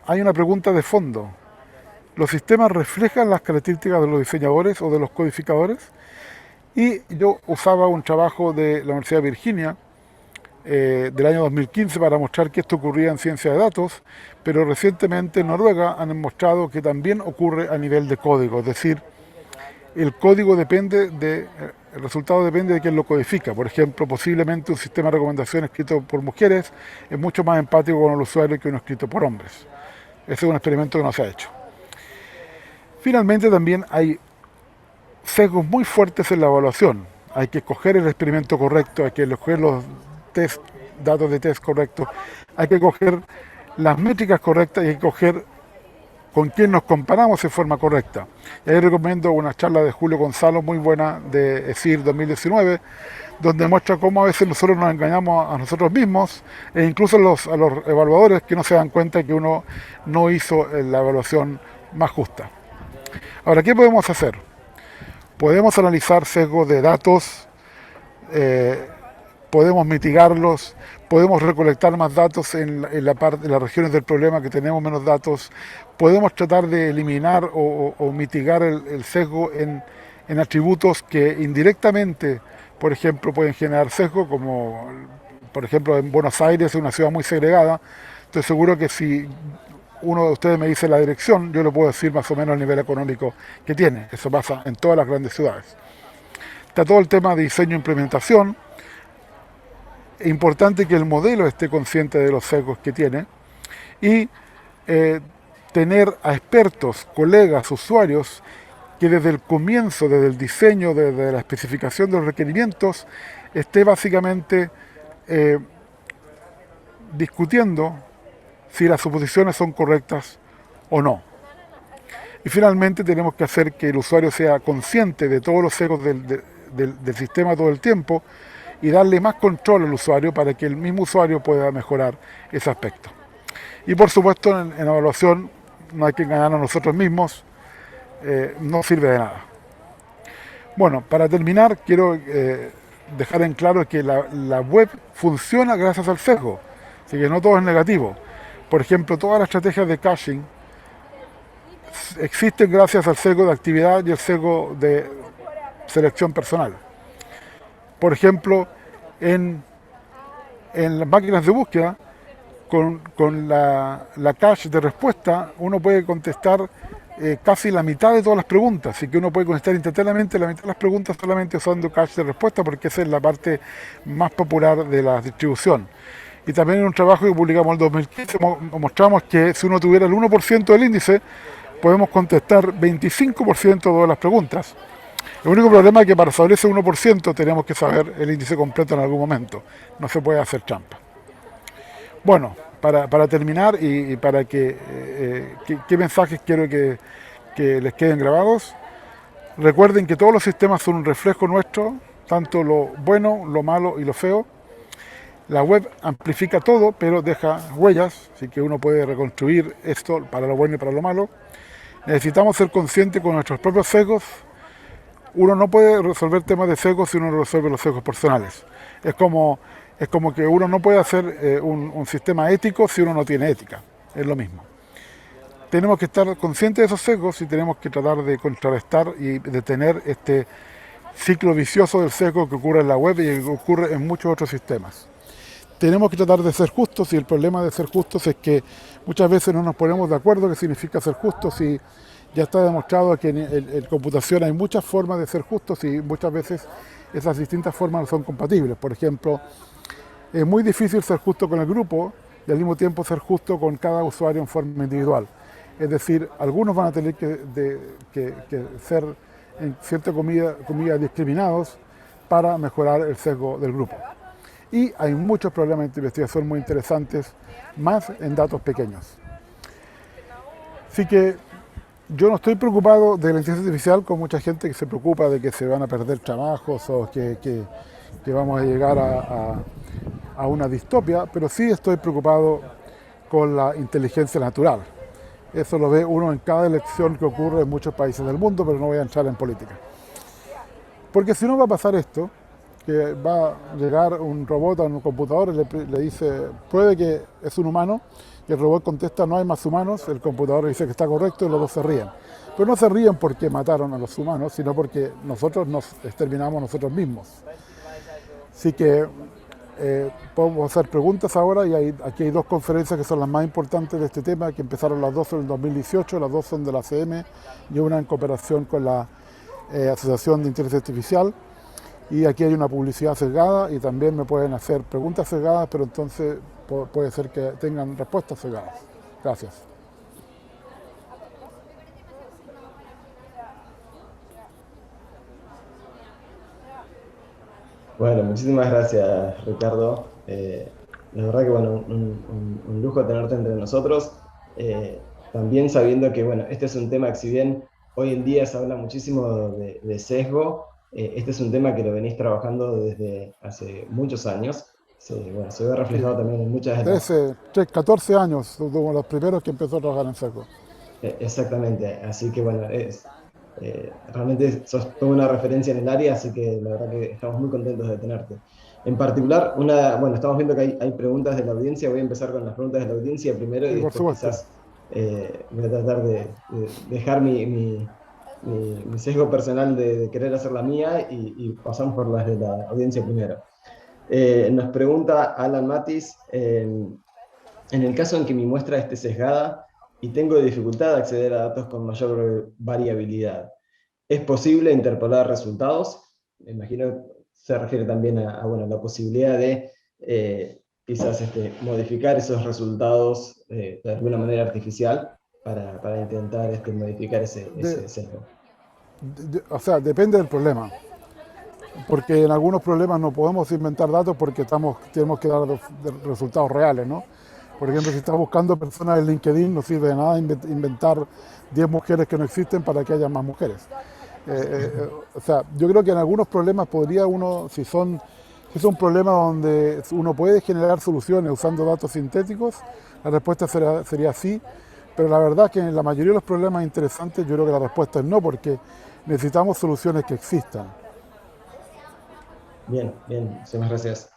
hay una pregunta de fondo. ¿Los sistemas reflejan las características de los diseñadores o de los codificadores? Y yo usaba un trabajo de la Universidad de Virginia del año 2015 para mostrar que esto ocurría en ciencia de datos, pero recientemente en Noruega han mostrado que también ocurre a nivel de código, es decir, el código el resultado depende de quién lo codifica. Por ejemplo, posiblemente un sistema de recomendación escrito por mujeres es mucho más empático con el usuario que uno escrito por hombres. Ese es un experimento que no se ha hecho. Finalmente, también hay sesgos muy fuertes en la evaluación. Hay que escoger el experimento correcto, hay que escoger los datos de test correctos, hay que coger las métricas correctas y hay que coger con quién nos comparamos de forma correcta. Y ahí recomiendo una charla de Julio Gonzalo muy buena de ESIR 2019, donde muestra cómo a veces nosotros nos engañamos a nosotros mismos e incluso a los evaluadores, que no se dan cuenta que uno no hizo la evaluación más justa. Ahora, ¿qué podemos hacer? Podemos analizar sesgos de datos, podemos mitigarlos, podemos recolectar más datos en las regiones del problema que tenemos menos datos, podemos tratar de eliminar o mitigar el sesgo en atributos que indirectamente, por ejemplo, pueden generar sesgo, como por ejemplo en Buenos Aires, una ciudad muy segregada. Estoy seguro que si uno de ustedes me dice la dirección, yo le puedo decir más o menos el nivel económico que tiene. Eso pasa en todas las grandes ciudades. Está todo el tema de diseño e implementación. Es importante que el modelo esté consciente de los sesgos que tiene y tener a expertos, colegas, usuarios que desde el comienzo, desde el diseño, desde la especificación de los requerimientos, esté básicamente discutiendo si las suposiciones son correctas o no. Y finalmente tenemos que hacer que el usuario sea consciente de todos los sesgos del sistema todo el tiempo y darle más control al usuario para que el mismo usuario pueda mejorar ese aspecto. Y por supuesto en evaluación no hay que engañarnos a nosotros mismos, no sirve de nada. Bueno, para terminar quiero dejar en claro que la web funciona gracias al sesgo, así que no todo es negativo. Por ejemplo, todas las estrategias de caching existen gracias al sesgo de actividad y el sesgo de selección personal. Por ejemplo, en las máquinas de búsqueda, con la cache de respuesta, uno puede contestar casi la mitad de todas las preguntas, así que uno puede contestar instantáneamente la mitad de las preguntas solamente usando cache de respuesta, porque esa es la parte más popular de la distribución. Y también en un trabajo que publicamos en el 2015 mostramos que si uno tuviera el 1% del índice, podemos contestar 25% de todas las preguntas. El único problema es que para saber ese 1% tenemos que saber el índice completo en algún momento. No se puede hacer trampa. Bueno, para terminar y para qué mensajes quiero que les queden grabados. Recuerden que todos los sistemas son un reflejo nuestro, tanto lo bueno, lo malo y lo feo. La web amplifica todo, pero deja huellas, así que uno puede reconstruir esto para lo bueno y para lo malo. Necesitamos ser conscientes con nuestros propios sesgos. Uno no puede resolver temas de sesgos si uno no resuelve los sesgos personales. Es como que uno no puede hacer un sistema ético si uno no tiene ética. Es lo mismo. Tenemos que estar conscientes de esos sesgos y tenemos que tratar de contrarrestar y detener este ciclo vicioso del sesgo que ocurre en la web y que ocurre en muchos otros sistemas. Tenemos que tratar de ser justos, y el problema de ser justos es que muchas veces no nos ponemos de acuerdo qué significa ser justos, y ya está demostrado que en computación hay muchas formas de ser justos y muchas veces esas distintas formas no son compatibles. Por ejemplo, es muy difícil ser justo con el grupo y al mismo tiempo ser justo con cada usuario en forma individual. Es decir, algunos van a tener que ser, en cierta comillas, discriminados para mejorar el sesgo del grupo. Y hay muchos problemas de investigación muy interesantes, más en datos pequeños. Así que Yo no estoy preocupado de la inteligencia artificial con mucha gente que se preocupa de que se van a perder trabajos o que vamos a llegar a una distopia, pero sí estoy preocupado con la inteligencia natural. Eso lo ve uno en cada elección que ocurre en muchos países del mundo, pero no voy a entrar en política. Porque si no va a pasar esto, que va a llegar un robot a un computador y le dice, pruebe que es un humano, y el robot contesta, no hay más humanos, el computador dice que está correcto y los dos se ríen. Pero no se ríen porque mataron a los humanos, sino porque nosotros nos exterminamos nosotros mismos. Así que podemos hacer preguntas ahora y aquí hay dos conferencias que son las más importantes de este tema, que empezaron las dos en el 2018, las dos son de la ACM y una en cooperación con la Asociación de Inteligencia Artificial. Y aquí hay una publicidad sesgada y también me pueden hacer preguntas sesgadas, pero entonces puede ser que tengan respuestas sesgadas. Gracias. Bueno, muchísimas gracias, Ricardo. La verdad que, bueno, un lujo tenerte entre nosotros. También sabiendo que, bueno, este es un tema que si bien hoy en día se habla muchísimo de sesgo, este es un tema que lo venís trabajando desde hace muchos años. Bueno, se ve reflejado también en muchas de las... 14 años, somos los primeros que empezó a trabajar en seco. Exactamente, así que bueno, realmente sos toda una referencia en el área, así que la verdad que estamos muy contentos de tenerte. En particular, bueno, estamos viendo que hay preguntas de la audiencia, voy a empezar con las preguntas de la audiencia primero y después quizás voy a tratar de dejar mi sesgo personal de querer hacer la mía y pasamos por las de la audiencia primero. Nos pregunta Alan Matis, en el caso en que mi muestra esté sesgada y tengo dificultad de acceder a datos con mayor variabilidad, ¿es posible interpolar resultados? Me imagino que se refiere también a bueno, la posibilidad de quizás modificar esos resultados de alguna manera artificial para intentar modificar ese sesgo. O sea, depende del problema. Porque en algunos problemas no podemos inventar datos porque tenemos que dar resultados reales, ¿no? Por ejemplo, si estás buscando personas en LinkedIn, no sirve de nada inventar 10 mujeres que no existen para que haya más mujeres. O sea, yo creo que en algunos problemas podría uno, si son problemas donde uno puede generar soluciones usando datos sintéticos, la respuesta sería sí, pero la verdad es que en la mayoría de los problemas interesantes yo creo que la respuesta es no, porque necesitamos soluciones que existan. Bien, muchas gracias.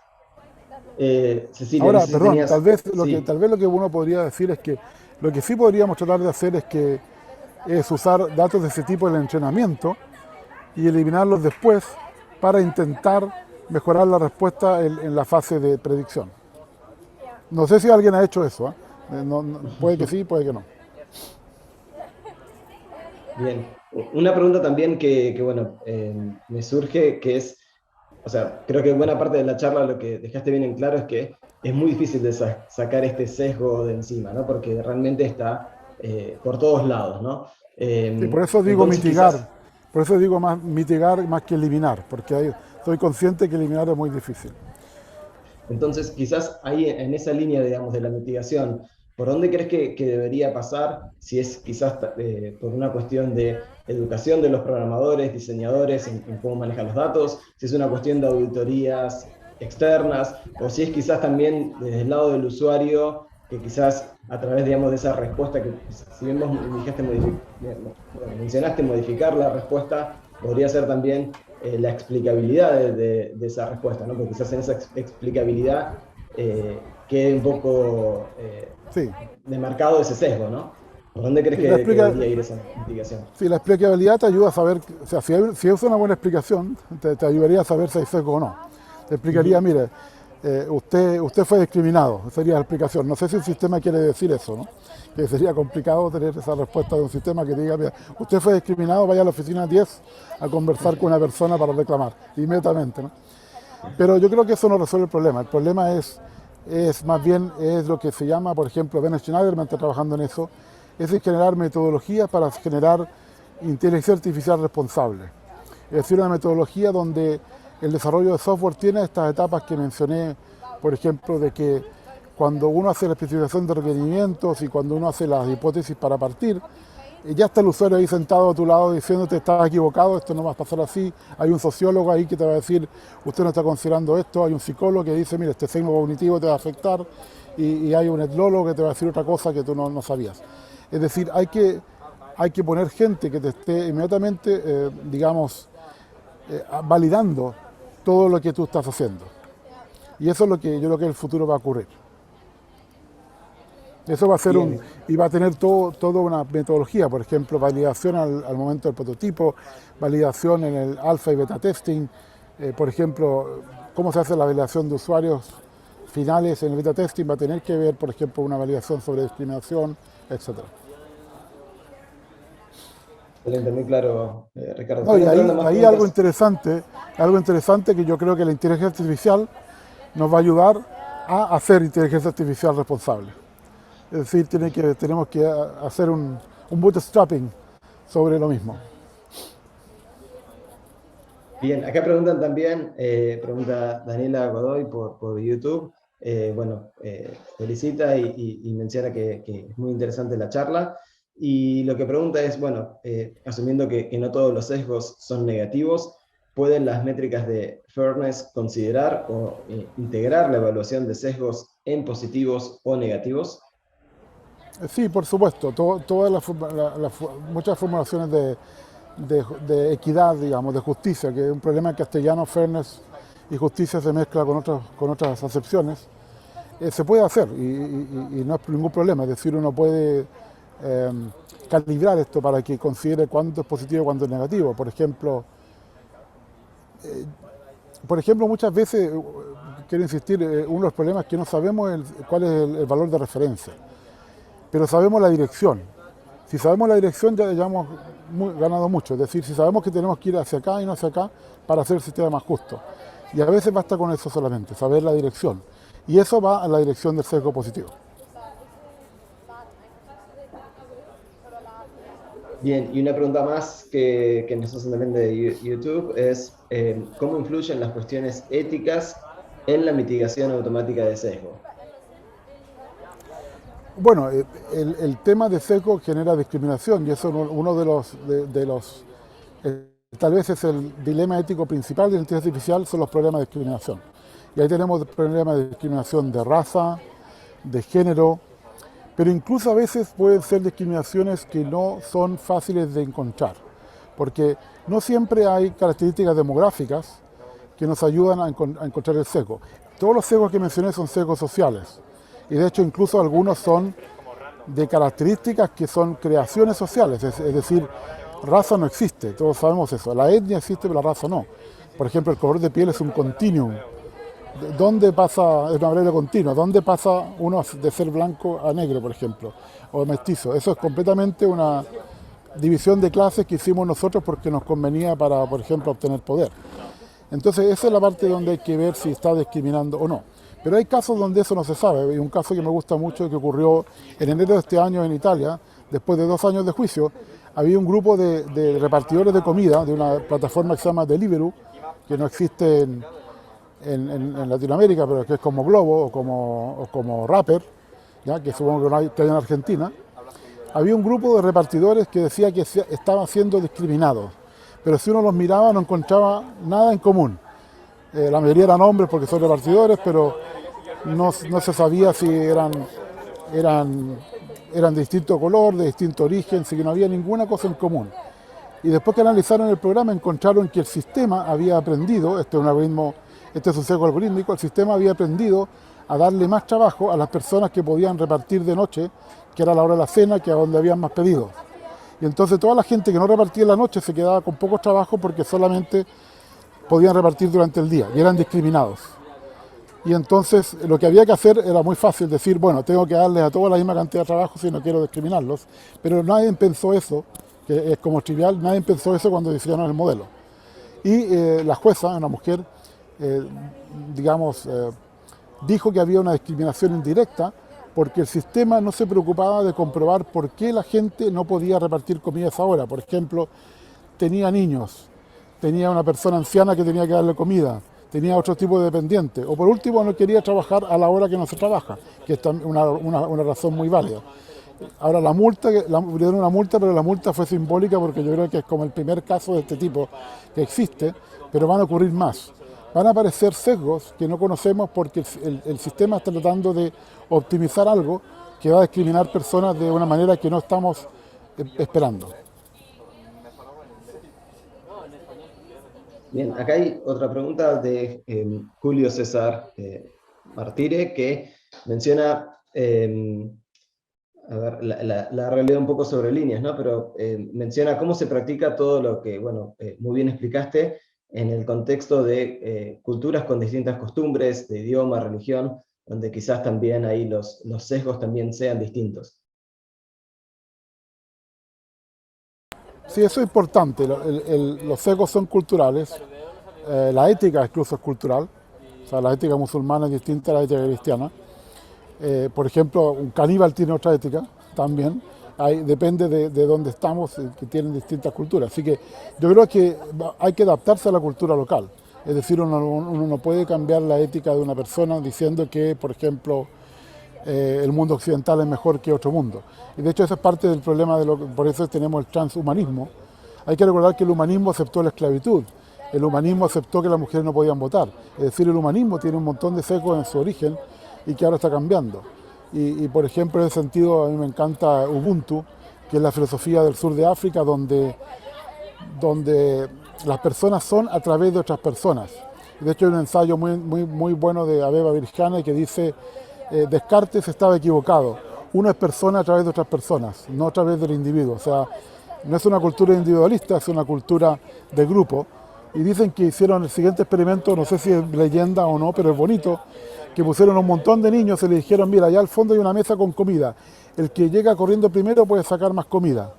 Cecilia, ahora, perdón, tenías... tal vez sí. lo que uno podría decir es que lo que sí podríamos tratar de hacer es usar datos de ese tipo en el entrenamiento y eliminarlos después para intentar mejorar la respuesta en la fase de predicción. No sé si alguien ha hecho eso, ¿eh? Puede que sí, puede que no. Bien, una pregunta también que bueno, me surge, que es, o sea, creo que buena parte de la charla lo que dejaste bien en claro es que es muy difícil de sacar este sesgo de encima, ¿no? Porque realmente está por todos lados, ¿no? Y por eso digo mitigar, quizás, por eso digo más mitigar más que eliminar, porque soy consciente que eliminar es muy difícil. Entonces, quizás ahí en esa línea, digamos, de la mitigación, ¿por dónde crees que debería pasar? Si es quizás por una cuestión de educación de los programadores, diseñadores, en cómo manejan los datos, si es una cuestión de auditorías externas, o si es quizás también desde el lado del usuario, que quizás a través, digamos, de esa respuesta, que si bien vos mencionaste modificar la respuesta, podría ser también la explicabilidad de esa respuesta, ¿no? Porque quizás en esa explicabilidad quede un poco sí, demarcado ese sesgo, ¿no? ¿Por dónde crees que debería ir esa mitigación? Sí, la explicabilidad te ayuda a saber, o sea, si es una buena explicación, te ayudaría a saber si hay sesgo o no. Te explicaría, mire, usted fue discriminado, sería la explicación. No sé si el sistema quiere decir eso, ¿no? Que sería complicado tener esa respuesta de un sistema que diga, mira, usted fue discriminado, vaya a la oficina 10 a conversar con una persona para reclamar, inmediatamente, ¿no? Pero yo creo que eso no resuelve el problema. El problema es más bien lo que se llama, por ejemplo, Ben Schneiderman está trabajando en eso, es en generar metodologías para generar inteligencia artificial responsable. Es decir, una metodología donde el desarrollo de software tiene estas etapas que mencioné, por ejemplo, de que cuando uno hace la especificación de requerimientos y cuando uno hace las hipótesis para partir, ya está el usuario ahí sentado a tu lado diciéndote estás equivocado, esto no va a pasar así, hay un sociólogo ahí que te va a decir usted no está considerando esto, hay un psicólogo que dice mira, este sesgo cognitivo te va a afectar y hay un etnólogo que te va a decir otra cosa que tú no sabías. Es decir, hay que poner gente que te esté inmediatamente, validando todo lo que tú estás haciendo. Y eso es lo que yo creo que en el futuro va a ocurrir. Eso va a ser y va a tener toda una metodología, por ejemplo, validación al momento del prototipo, validación en el alfa y beta testing, por ejemplo, cómo se hace la validación de usuarios finales en el beta testing, va a tener que ver, por ejemplo, una validación sobre discriminación, etc. Excelente, muy claro, Ricardo. No, y ahí algo interesante que yo creo que la inteligencia artificial nos va a ayudar a hacer inteligencia artificial responsable. Es decir, tenemos que hacer un bootstrapping sobre lo mismo. Bien, acá preguntan también, pregunta Daniela Godoy por YouTube. Felicita y menciona que es muy interesante la charla. Y lo que pregunta es, asumiendo que no todos los sesgos son negativos, ¿pueden las métricas de fairness considerar o integrar la evaluación de sesgos en positivos o negativos? Sí, por supuesto. Muchas formulaciones de equidad, digamos, de justicia, que es un problema en castellano, fairness y justicia se mezcla con otras acepciones, se puede hacer y no es ningún problema. Es decir, uno puede calibrar esto para que considere cuánto es positivo y cuánto es negativo. Por ejemplo, muchas veces, quiero insistir, uno de los problemas es que no sabemos cuál es el valor de referencia, pero sabemos la dirección. Si sabemos la dirección ya hemos ganado mucho, es decir, si sabemos que tenemos que ir hacia acá y no hacia acá para hacer el sistema más justo. Y a veces basta con eso solamente, saber la dirección. Y eso va a la dirección del sesgo positivo. Bien, y una pregunta más que nos hacen también de YouTube es ¿cómo influyen las cuestiones éticas en la mitigación automática de sesgo? Bueno, el tema de sesgo genera discriminación y eso es uno de los tal vez es el dilema ético principal de la inteligencia artificial, son los problemas de discriminación. Y ahí tenemos problemas de discriminación de raza, de género, pero incluso a veces pueden ser discriminaciones que no son fáciles de encontrar, porque no siempre hay características demográficas que nos ayudan a encontrar el sesgo. Todos los sesgos que mencioné son sesgos sociales, y de hecho incluso algunos son de características que son creaciones sociales, es decir, raza no existe, todos sabemos eso, la etnia existe pero la raza no. Por ejemplo, el color de piel es un continuum. ¿Dónde pasa, es una variable continua, dónde pasa uno de ser blanco a negro, por ejemplo, o mestizo? Eso es completamente una división de clases que hicimos nosotros porque nos convenía para, por ejemplo, obtener poder. Entonces, esa es la parte donde hay que ver si está discriminando o no. Pero hay casos donde eso no se sabe. Hay un caso que me gusta mucho que ocurrió en enero de este año en Italia, después de 2 años de juicio. Había un grupo de repartidores de comida de una plataforma que se llama Deliveroo, que no existe en Latinoamérica, pero que es como Globo o como Rapper, ¿ya? Que supongo que hay en Argentina. Había un grupo de repartidores que decía que estaban siendo discriminados, pero si uno los miraba no encontraba nada en común. La mayoría eran hombres porque son repartidores, pero no se sabía si eran de distinto color, de distinto origen, así que no había ninguna cosa en común. Y después que analizaron el programa encontraron que el sistema había aprendido, este es un sesgo algorítmico, el sistema había aprendido a darle más trabajo a las personas que podían repartir de noche, que era la hora de la cena, que a donde habían más pedidos. Y entonces toda la gente que no repartía en la noche se quedaba con poco trabajo porque solamente podían repartir durante el día y eran discriminados. Y entonces lo que había que hacer era muy fácil, decir, bueno, tengo que darles a todos la misma cantidad de trabajo si no quiero discriminarlos, pero nadie pensó eso, que es como trivial, nadie pensó eso cuando diseñaron el modelo. Y la jueza, una mujer, dijo que había una discriminación indirecta porque el sistema no se preocupaba de comprobar por qué la gente no podía repartir comida a esa hora. Por ejemplo, tenía niños, tenía una persona anciana que tenía que darle comida, tenía otro tipo de dependiente, o por último no quería trabajar a la hora que no se trabaja, que es una razón muy válida. Ahora la multa, le dieron una multa, pero la multa fue simbólica porque yo creo que es como el primer caso de este tipo que existe, pero van a ocurrir más. Van a aparecer sesgos que no conocemos porque el sistema está tratando de optimizar algo que va a discriminar personas de una manera que no estamos esperando. Bien, acá hay otra pregunta de Julio César Martire, que menciona, a ver, la realidad un poco sobre líneas, ¿no? Pero menciona cómo se practica todo lo que, bueno, muy bien explicaste, en el contexto de culturas con distintas costumbres, de idioma, religión, donde quizás también ahí los sesgos también sean distintos. Sí, eso es importante. Los sesgos son culturales. La ética incluso es cultural. O sea, la ética musulmana es distinta a la ética cristiana. Por ejemplo, un caníbal tiene otra ética también. Depende de dónde estamos, que tienen distintas culturas. Así que yo creo que hay que adaptarse a la cultura local. Es decir, uno no puede cambiar la ética de una persona diciendo que, por ejemplo, el mundo occidental es mejor que otro mundo. Y de hecho esa es parte del problema, por eso tenemos el transhumanismo. Hay que recordar que el humanismo aceptó la esclavitud, el humanismo aceptó que las mujeres no podían votar. Es decir, el humanismo tiene un montón de sesgos en su origen y que ahora está cambiando. Y por ejemplo, en ese sentido, a mí me encanta Ubuntu, que es la filosofía del sur de África, donde las personas son a través de otras personas. De hecho, hay un ensayo muy bueno de Abeba Virjana que dice Descartes estaba equivocado. Uno es persona a través de otras personas, no a través del individuo. O sea, no es una cultura individualista, es una cultura de grupo. Y dicen que hicieron el siguiente experimento, no sé si es leyenda o no, pero es bonito, que pusieron a un montón de niños y le dijeron, mira, allá al fondo hay una mesa con comida. El que llega corriendo primero puede sacar más comida.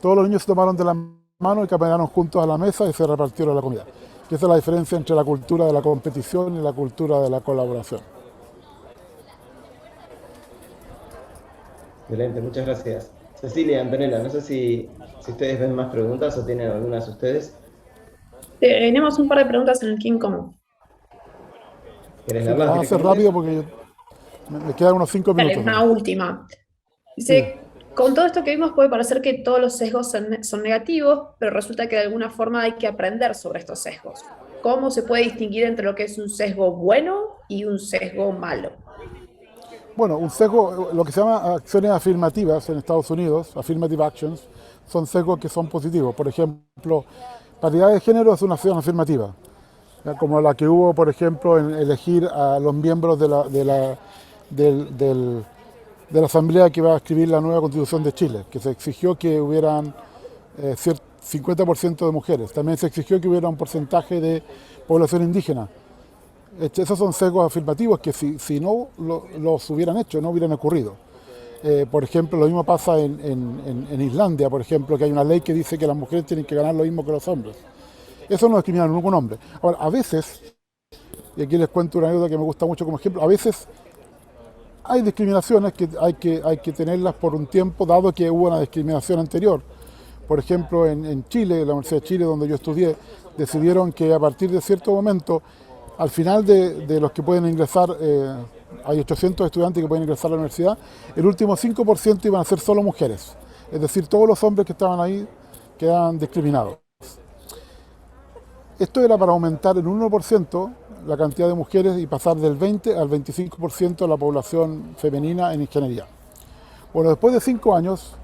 Todos los niños se tomaron de la mano y caminaron juntos a la mesa y se repartieron la comida. Y esa es la diferencia entre la cultura de la competición y la cultura de la colaboración. Excelente, muchas gracias. Cecilia, Antonella, no sé si ustedes ven más preguntas o tienen algunas ustedes. Tenemos un par de preguntas en el King Común. ¿Querés Sí, leerlas vamos a hacer directamente? rápido porque me quedan unos 5 Dale, minutos. una última. Dice, con todo esto que vimos puede parecer que todos los sesgos son negativos, pero resulta que de alguna forma hay que aprender sobre estos sesgos. ¿Cómo se puede distinguir entre lo que es un sesgo bueno y un sesgo malo? Bueno, un sesgo, lo que se llama acciones afirmativas en Estados Unidos, affirmative actions, son sesgos que son positivos. Por ejemplo, paridad de género es una acción afirmativa, ¿ya? Como la que hubo, por ejemplo, en elegir a los miembros de la Asamblea que va a escribir la nueva Constitución de Chile, que se exigió que hubieran 50% de mujeres. También se exigió que hubiera un porcentaje de población indígena. Esos son sesgos afirmativos que si no los hubieran hecho, no hubieran ocurrido. Por ejemplo, lo mismo pasa en Islandia, por ejemplo, que hay una ley que dice que las mujeres tienen que ganar lo mismo que los hombres. Eso no discrimina a ningún hombre. Ahora, a veces, y aquí les cuento una anécdota que me gusta mucho como ejemplo, a veces hay discriminaciones que hay que tenerlas por un tiempo, dado que hubo una discriminación anterior. Por ejemplo, en Chile, en la Universidad de Chile, donde yo estudié, decidieron que a partir de cierto momento, al final de los que pueden ingresar, hay 800 estudiantes que pueden ingresar a la universidad, el último 5% iban a ser solo mujeres. Es decir, todos los hombres que estaban ahí quedaban discriminados. Esto era para aumentar en un 1% la cantidad de mujeres y pasar del 20 al 25% de la población femenina en ingeniería. Bueno, después de 5 años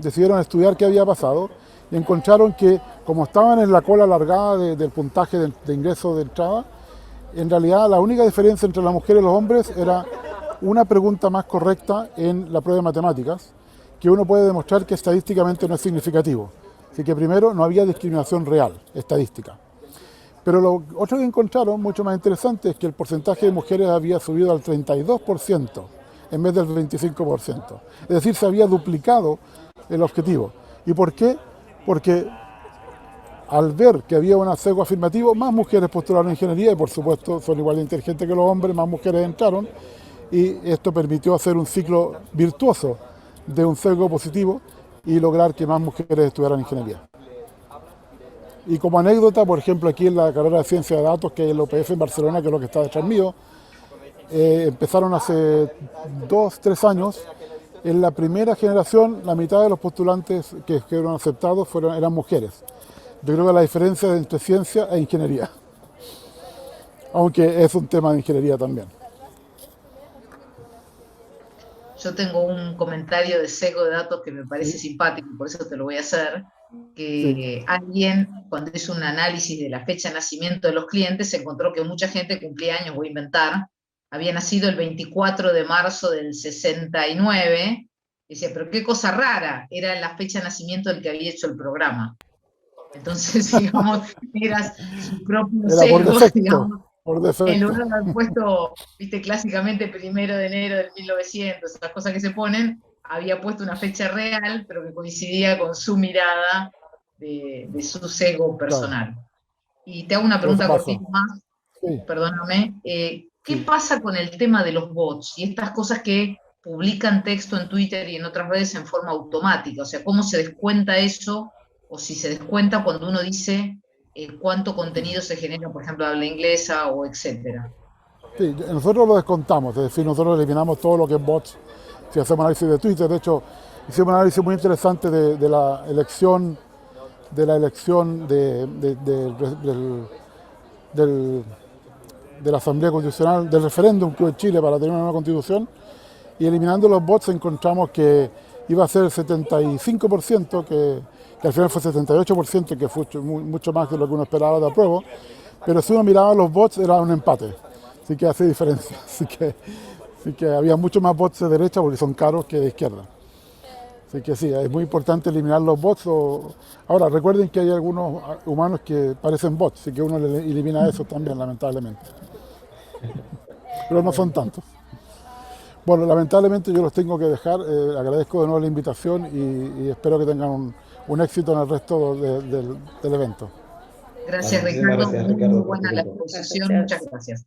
decidieron estudiar qué había pasado y encontraron que, como estaban en la cola alargada del puntaje de ingreso de entrada, en realidad la única diferencia entre las mujeres y los hombres era una pregunta más correcta en la prueba de matemáticas, que uno puede demostrar que estadísticamente no es significativo. Así que primero no había discriminación real, estadística. Pero lo otro que encontraron, mucho más interesante, es que el porcentaje de mujeres había subido al 32% en vez del 25%. Es decir, se había duplicado el objetivo. ¿Y por qué? Porque al ver que había un sesgo afirmativo, más mujeres postularon a ingeniería y por supuesto son igual de inteligentes que los hombres, más mujeres entraron y esto permitió hacer un ciclo virtuoso de un sesgo positivo y lograr que más mujeres estudiaran ingeniería. Y como anécdota, por ejemplo, aquí en la carrera de Ciencia de Datos, que es el UPF en Barcelona, que es lo que está detrás mío, empezaron hace 2-3 años En la primera generación, la mitad de los postulantes que fueron aceptados eran mujeres. Yo creo que la diferencia es entre ciencia e ingeniería, aunque es un tema de ingeniería también. Yo tengo un comentario de sesgo de datos que me parece Sí, simpático, por eso te lo voy a hacer, sí, que alguien, cuando hizo un análisis de la fecha de nacimiento de los clientes, se encontró que mucha gente cumplía años, voy a inventar, había nacido el 24 de marzo del 69, y decía, pero qué cosa rara, era la fecha de nacimiento del que había hecho el programa. Entonces, digamos, era su propio era sesgo, digamos, por en defecto. lugar de haber puesto, viste, clásicamente 1 de enero del 1900, esas cosas que se ponen, había puesto una fecha real, pero que coincidía con su mirada de su sesgo Claro, personal. Y te hago una eso pregunta pasa. cortita más, Sí, perdóname. ¿Qué sí. pasa con el tema de los bots y estas cosas que publican texto en Twitter y en otras redes en forma automática? O sea, ¿cómo se descuenta eso? O si se descuenta cuando uno dice cuánto contenido se genera, por ejemplo, habla inglesa o etcétera. Sí, nosotros lo descontamos, es decir, nosotros eliminamos todo lo que es bots. Si hacemos análisis de Twitter, de hecho, hicimos un análisis muy interesante de la elección del- de la Asamblea Constitucional, del referéndum que hubo en Chile para tener una nueva constitución, y eliminando los bots encontramos que iba a ser el 75%, que al final fue 78%, que fue mucho más de lo que uno esperaba de apruebo, pero si uno miraba los bots era un empate, así que hace diferencia, así que había mucho más bots de derecha porque son caros que de izquierda. Así que sí, es muy importante eliminar los bots. Ahora, recuerden que hay algunos humanos que parecen bots, así que uno elimina eso también, lamentablemente. Pero no son tantos. Bueno, lamentablemente yo los tengo que dejar. Agradezco de nuevo la invitación y espero que tengan un éxito en el resto del evento. Gracias, Bueno, muchísimas Ricardo. gracias, Muy, muy Ricardo, por tu buena la tiempo. exposición. Muchas Gracias. gracias.